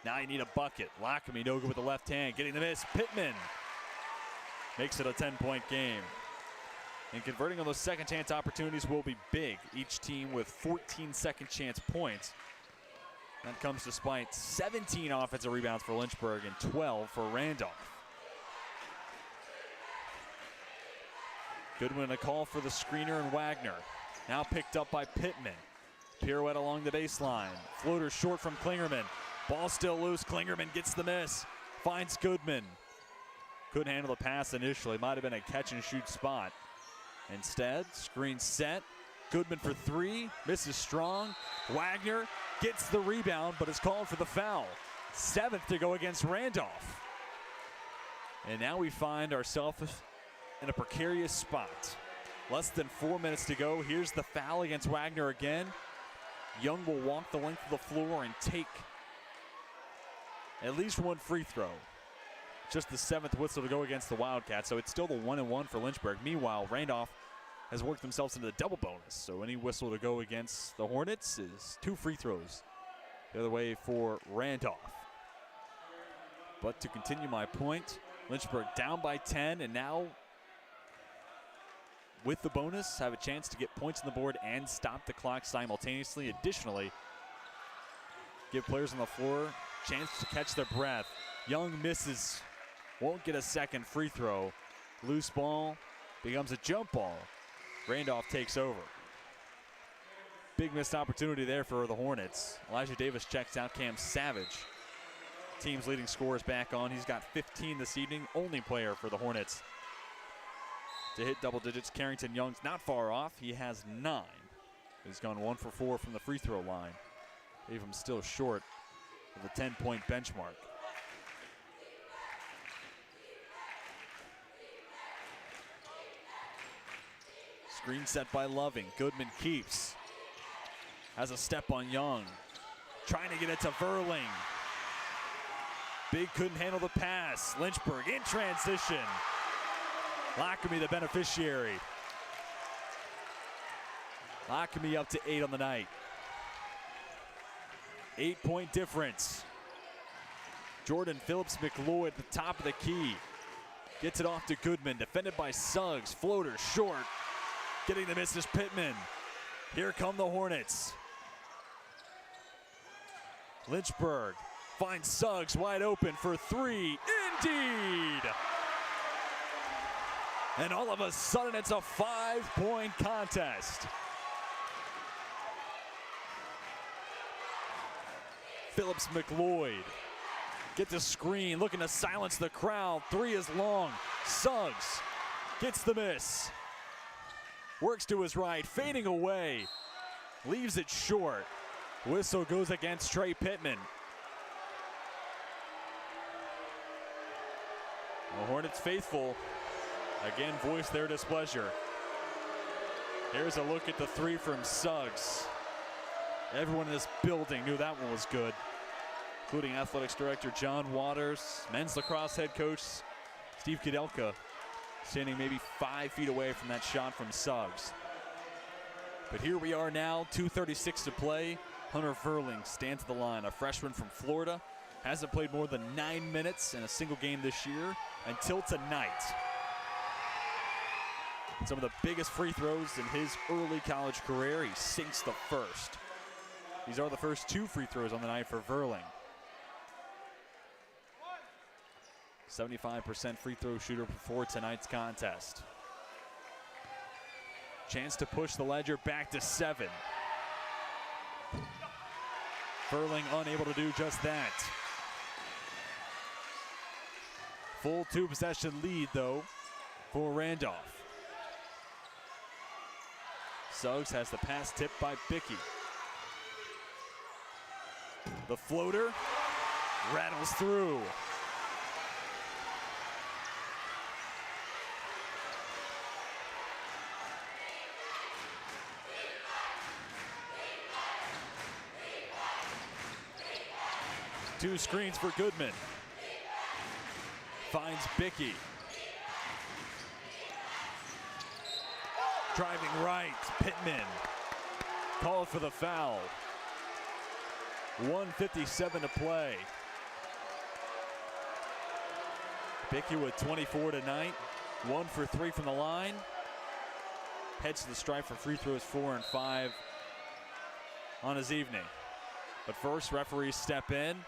Now you need a bucket. Lackamy no good with the left hand. Getting the miss. Pittman makes it a 10-point game. And converting on those second chance opportunities will be big. Each team with 14 second chance points. That comes despite 17 offensive rebounds for Lynchburg and 12 for Randolph. Goodwin a call for the screener and Wagner. Now picked up by Pittman. Pirouette along the baseline. Floater short from Klingerman. Ball still loose. Klingerman gets the miss. Finds Goodman. Couldn't handle the pass initially. Might have been a catch and shoot spot. Instead, screen set. Goodman for 3. Misses strong. Wagner gets the rebound, but is called for the foul. 7th to go against Randolph. And now we find ourselves in a precarious spot. Less than 4 minutes to go. Here's the foul against Wagner again. Young will walk the length of the floor and take at least one free throw. Just the 7th whistle to go against the Wildcats, so it's still the 1-1 for Lynchburg. Meanwhile, Randolph has worked themselves into the double bonus, so any whistle to go against the Hornets is 2 free throws the other way for Randolph. But to continue my point, Lynchburg down by 10, and now with the bonus have a chance to get points on the board and stop the clock simultaneously. Additionally, give players on the floor a chance to catch their breath. Young misses, won't get a second free throw. Loose ball becomes a jump ball. Randolph takes over. Big missed opportunity there for the Hornets. Elijah Davis checks out. Cam Savage, team's leading scorer, is back on. He's got 15 this evening. Only player for the Hornets to hit double digits. Carrington Young's not far off. He has 9. He's gone 1 for 4 from the free throw line. Leave him still short of the 10-point benchmark. Screen set by Loving. Goodman keeps. Has a step on Young. Trying to get it to Verling. Big couldn't handle the pass. Lynchburg in transition. Lackamy the beneficiary. Lackamy up to 8 on the night. 8-point difference. Jordan Phillips McLeod at the top of the key. Gets it off to Goodman. Defended by Suggs. Floater short. Getting the miss is Pittman. Here come the Hornets. Lynchburg finds Suggs wide open for 3. Indeed! And all of a sudden, it's a 5-point contest. Phillips McLeod gets a screen, looking to silence the crowd. 3 is long. Suggs gets the miss. Works to his right, fading away. Leaves it short. Whistle goes against Trey Pittman. The Hornets faithful again voice their displeasure. Here's a look at the 3 from Suggs. Everyone in this building knew that one was good, including Athletics Director John Waters, men's lacrosse head coach Steve Kudelka, standing maybe 5 feet away from that shot from Suggs. But here we are now, 2:36 to play. Hunter Verling stands at the line, a freshman from Florida. Hasn't played more than 9 minutes in a single game this year until tonight. Some of the biggest free throws in his early college career. He sinks the first. These are the first 2 free throws on the night for Verling. 75% free throw shooter before tonight's contest. Chance to push the ledger back to 7. Verling unable to do just that. Full 2-possession lead, though, for Randolph. Suggs has the pass tipped by Bickey. The floater rattles through. Two screens for Goodman. Finds Bickey. Driving right, Pittman. Called for the foul. 1:57 to play. Bickey with 24 tonight. 1 for 3 from the line. Heads to the stripe for free throws 4 and 5 on his evening. But first, referees step in.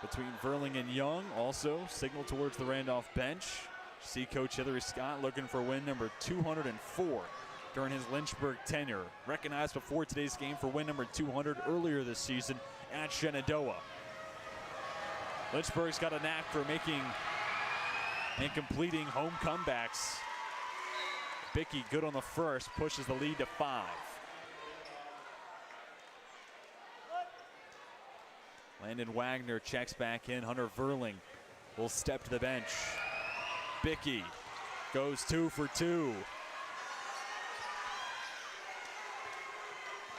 Between Verling and Young, also signal towards the Randolph bench. See Coach Hillary Scott looking for win number 204 during his Lynchburg tenure. Recognized before today's game for win number 200 earlier this season at Shenandoah. Lynchburg's got a knack for making and completing home comebacks. Bickey good on the first, pushes the lead to 5. Landon Wagner checks back in. Hunter Verling will step to the bench. Bickey goes 2 for 2.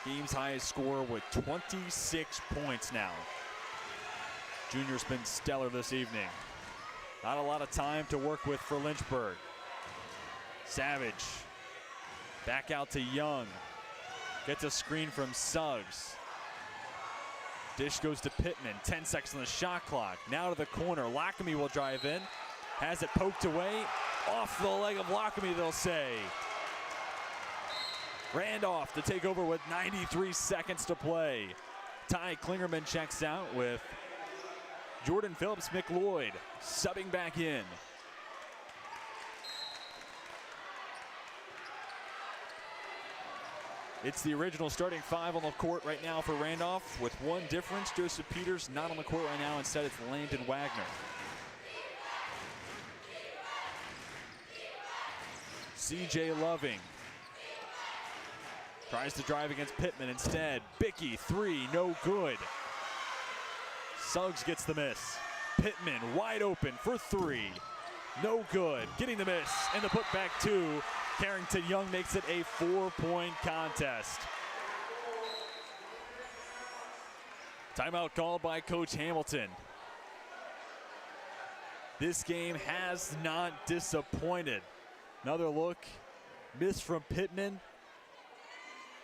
Team's highest score with 26 points now. Junior's been stellar this evening. Not a lot of time to work with for Lynchburg. Savage back out to Young. Gets a screen from Suggs. Dish goes to Pittman. 10 seconds on the shot clock. Now to the corner. Lockamy will drive in. Has it poked away. Off the leg of Lockamy, they'll say. Randolph to take over with 93 seconds to play. Ty Klingerman checks out with Jordan Phillips McLeod subbing back in. It's the original starting 5 on the court right now for Randolph, with one difference. Joseph Peters not on the court right now. Instead, it's Landon Wagner. CJ Loving tries to drive against Pittman instead. Bickey, 3, no good. Suggs gets the miss. Pittman wide open for 3. No good. Getting the miss and the putback 2. Carrington Young makes it a 4-point contest. Timeout called by Coach Hamilton. This game has not disappointed. Another look, miss from Pittman.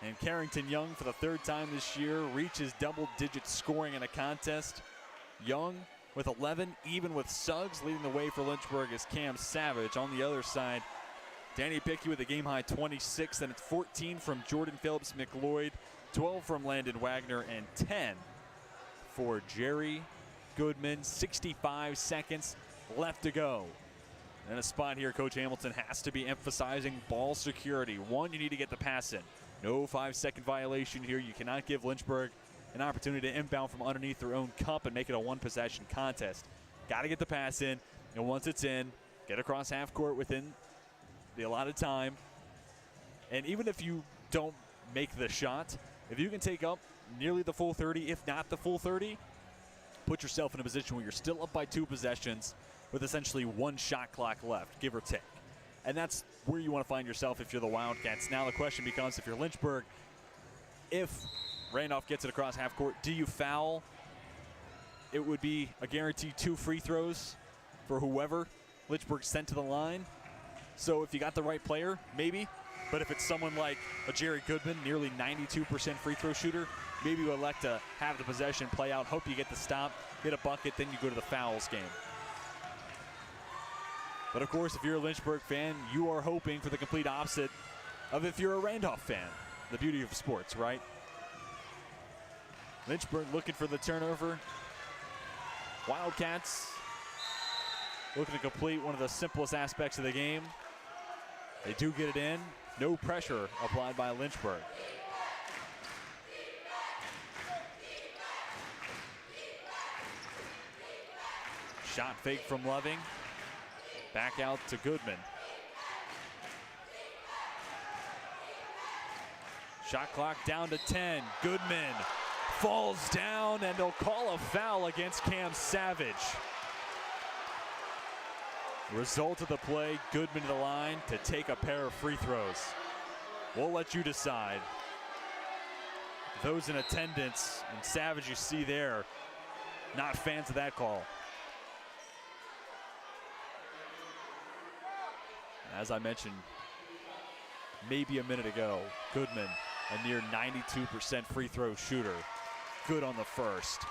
And Carrington Young, for the 3rd time this year, reaches double-digit scoring in a contest. Young with 11, even with Suggs. Leading the way for Lynchburg is Cam Savage. On the other side, Danny Bickey with a game-high 26. Then it's 14 from Jordan Phillips McLeod, 12 from Landon Wagner, and 10 for Jerry Goodman. 65 seconds left to go. And a spot here, Coach Hamilton has to be emphasizing ball security. One, you need to get the pass in. No 5-second violation here. You cannot give Lynchburg an opportunity to inbound from underneath their own cup and make it a 1-possession contest. Got to get the pass in, and once it's in, get across half court within the allotted time. And even if you don't make the shot, if you can take up nearly the full 30, if not the full 30, put yourself in a position where you're still up by 2 possessions with essentially 1 shot clock left, give or take. And that's where you want to find yourself if you're the Wildcats. Now the question becomes, if you're Lynchburg, if Randolph gets it across half court, do you foul? It would be a guaranteed 2 free throws for whoever Lynchburg sent to the line. So if you got the right player, maybe. But if it's someone like a Jerry Goodman, nearly 92% free throw shooter, maybe you elect to have the possession play out, hope you get the stop, get a bucket, then you go to the fouls game. But of course, if you're a Lynchburg fan, you are hoping for the complete opposite of if you're a Randolph fan. The beauty of sports, right? Lynchburg looking for the turnover. Wildcats looking to complete one of the simplest aspects of the game. They do get it in. No pressure applied by Lynchburg. Shot fake from Loving. Back out to Goodman. Shot clock down to 10. Goodman falls down, and they'll call a foul against Cam Savage. Result of the play, Goodman to the line to take a pair of free throws. We'll let you decide. Those in attendance, and Savage you see there, not fans of that call. As I mentioned maybe a minute ago, Goodman, a near 92% free throw shooter. Good on the first.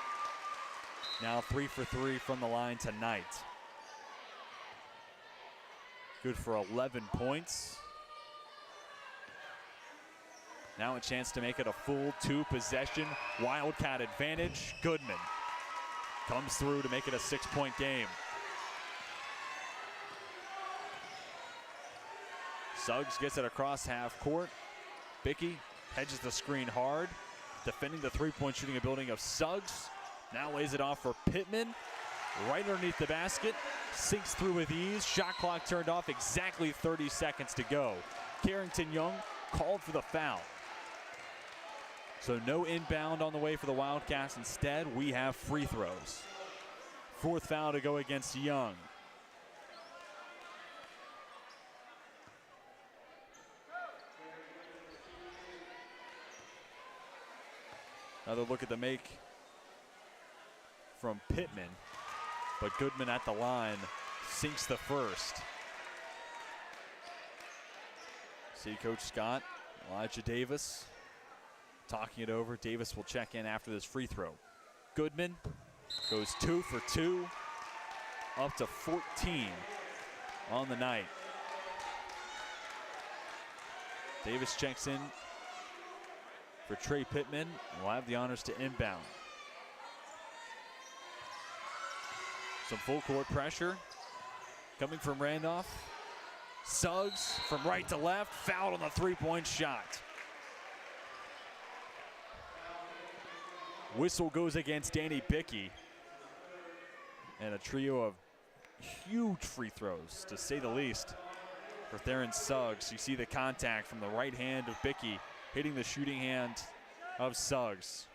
Now 3 for 3 from the line tonight. Good for 11 points. Now a chance to make it a full 2-possession Wildcat advantage. Goodman comes through to make it a 6-point game. Suggs gets it across half court. Bickey hedges the screen hard. Defending the 3-point shooting ability of Suggs. Now lays it off for Pittman. Right underneath the basket. Sinks through with ease. Shot clock turned off. Exactly 30 seconds to go. Carrington Young called for the foul. So no inbound on the way for the Wildcats. Instead, we have free throws. 4th foul to go against Young. Another look at the make from Pittman, but Goodman at the line sinks the first. See Coach Scott, Elijah Davis talking it over. Davis will check in after this free throw. Goodman goes 2 for 2, up to 14 on the night. Davis checks in for Trey Pittman, and will have the honors to inbound. Some full court pressure coming from Randolph. Suggs from right to left, fouled on the 3-point shot. Whistle goes against Danny Bickey. And a trio of huge free throws, to say the least, for Theron Suggs. You see the contact from the right hand of Bickey hitting the shooting hand of Suggs.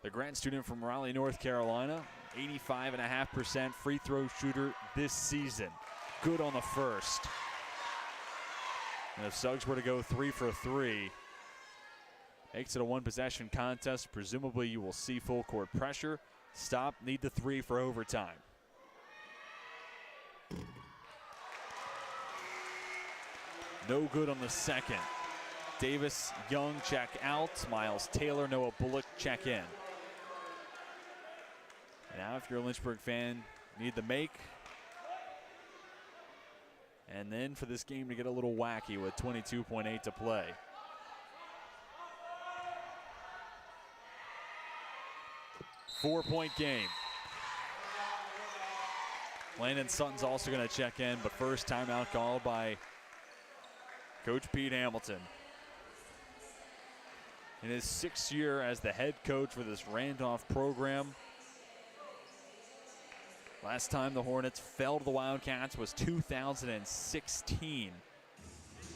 The grad student from Raleigh, North Carolina, 85.5% free throw shooter this season. Good on the first. And if Suggs were to go 3 for 3, makes it a 1-possession contest. Presumably you will see full court pressure. Stop, need the 3 for overtime. No good on the second. Davis, Young check out. Miles Taylor, Noah Bullock check in. Now if you're a Lynchburg fan, need the make. And then for this game to get a little wacky with 22.8 to play. Four-point game. Landon Sutton's also going to check in, but first timeout called by Coach Pete Hamilton. In his 6th year as the head coach for this Randolph program. Last time the Hornets fell to the Wildcats was 2016.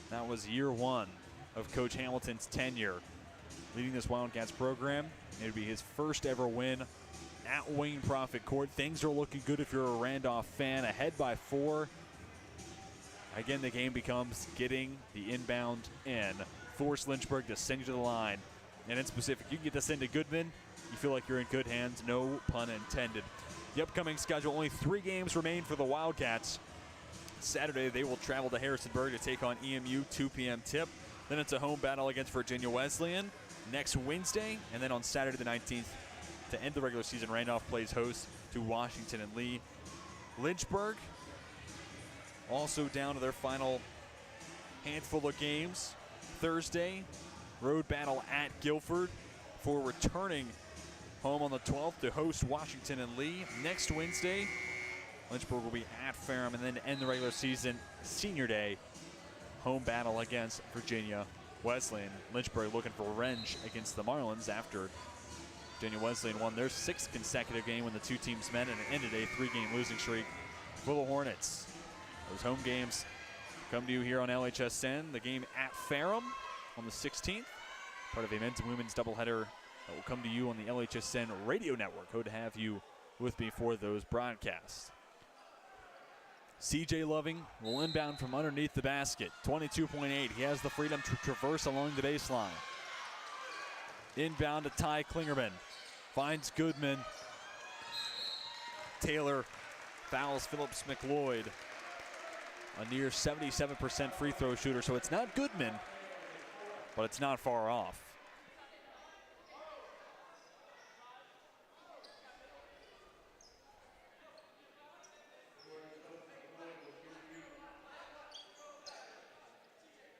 That was year 1 of Coach Hamilton's tenure leading this Wildcats program. It would be his first ever win at Wayne Prophet Court. Things are looking good if you're a Randolph fan. Ahead by 4. Again, the game becomes getting the inbound in force Lynchburg to send you to the line. And in specific, you can get this into Goodman. You feel like you're in good hands, no pun intended. The upcoming schedule, only 3 games remain for the Wildcats. Saturday, they will travel to Harrisonburg to take on EMU, 2 p.m. tip. Then it's a home battle against Virginia Wesleyan next Wednesday. And then on Saturday the 19th, to end the regular season, Randolph plays host to Washington and Lee. Lynchburg also down to their final handful of games. Thursday, road battle at Guilford for returning home on the 12th to host Washington and Lee. Next Wednesday, Lynchburg will be at Ferrum, and then to end the regular season, Senior Day, home battle against Virginia Wesleyan. Lynchburg looking for revenge against the Marlins after Virginia Wesleyan won their 6th consecutive game when the 2 teams met, and it ended a 3-game losing streak for the Hornets. Those home games come to you here on LHSN. The game at Ferrum on the 16th, part of a men's and women's doubleheader that will come to you on the LHSN radio network. Hope to have you with me for those broadcasts. CJ Loving will inbound from underneath the basket. 22.8. He has the freedom to traverse along the baseline. Inbound to Ty Klingerman. Finds Goodman. Taylor fouls Phillips McLeod. A near 77% free throw shooter. So it's not Goodman, but it's not far off.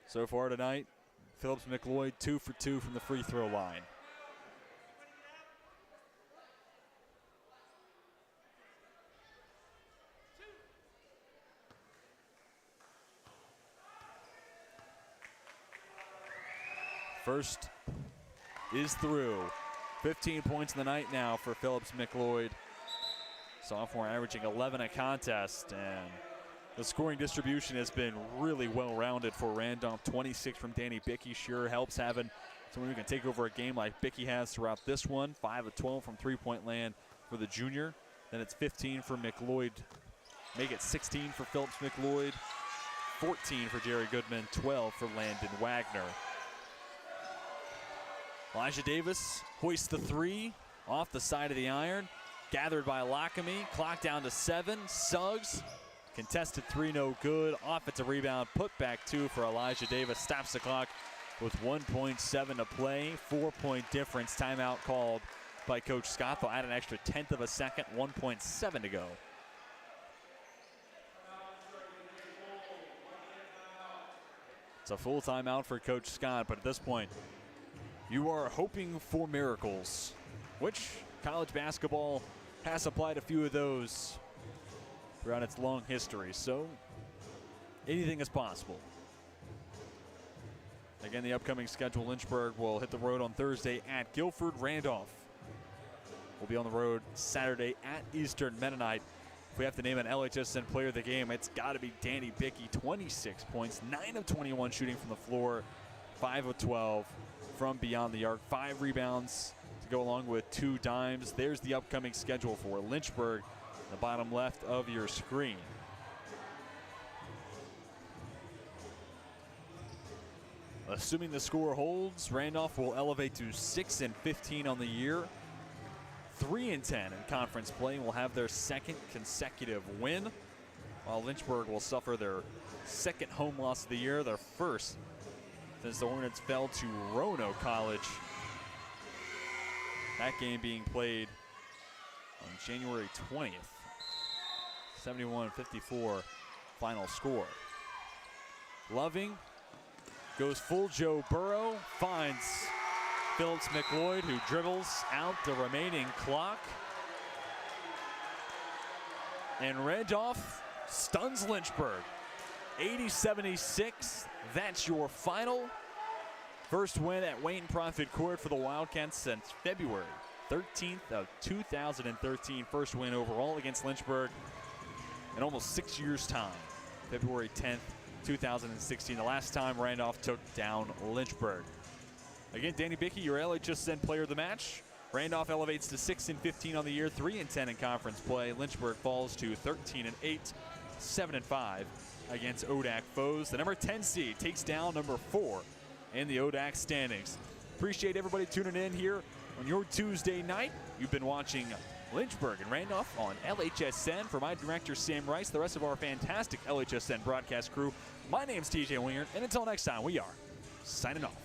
So far tonight, Phillips McLeod 2 for 2 from the free throw line. First is through. 15 points in the night now for Phillips McLeod. Sophomore averaging 11 a contest, and the scoring distribution has been really well-rounded for Randolph. 26 from Danny Bickey sure helps having someone who can take over a game like Bickey has throughout this one. 5 of 12 from three-point land for the junior. Then it's 15 for McLeod. Make it 16 for Phillips McLeod. 14 for Jerry Goodman. 12 for Landon Wagner. Elijah Davis hoists the 3 off the side of the iron. Gathered by Lockamy. Clock down to 7. Suggs. Contested 3, no good. Offensive rebound, put back 2 for Elijah Davis. Stops the clock with 1.7 to play. 4-point difference. Timeout called by Coach Scott. They'll add an extra 1/10 of a second. 1.7 to go. It's a full timeout for Coach Scott, but at this point, you are hoping for miracles, which college basketball has supplied a few of those throughout its long history, so anything is possible. Again, the upcoming schedule, Lynchburg will hit the road on Thursday at Guilford. Randolph will be on the road Saturday at Eastern Mennonite. If we have to name an LHSN player of the game, it's got to be Danny Bickey. 26 points, 9 of 21 shooting from the floor, 5 of 12 from beyond the arc. 5 rebounds to go along with 2 dimes. There's the upcoming schedule for Lynchburg. The bottom left of your screen. Assuming the score holds, Randolph will elevate to 6-15 on the year. 3-10 in conference play and will have their 2nd consecutive win, while Lynchburg will suffer their 2nd home loss of the year, their 1st since the Hornets fell to Roanoke College. That game being played on January 20th. 71-54 final score. Loving goes full Joe Burrow, finds Phillips McLeod, who dribbles out the remaining clock. And Randolph stuns Lynchburg. 80-76, that's your final. First win at Wayne Prophet Court for the Wildcats since February 13th of 2013. First win overall against Lynchburg in almost 6 years' time. February 10th, 2016, the last time Randolph took down Lynchburg. Again, Danny Bickey, your LHSN player of the match. Randolph elevates to 6-15 on the year, 3-10 in conference play. Lynchburg falls to 13-8, 7-5 against ODAC foes. The number 10 seed takes down number 4 in the ODAC standings. Appreciate everybody tuning in here on your Tuesday night. You've been watching Lynchburg and Randolph on LHSN. For my director, Sam Rice, the rest of our fantastic LHSN broadcast crew, my name's TJ Wingert, and until next time, we are signing off.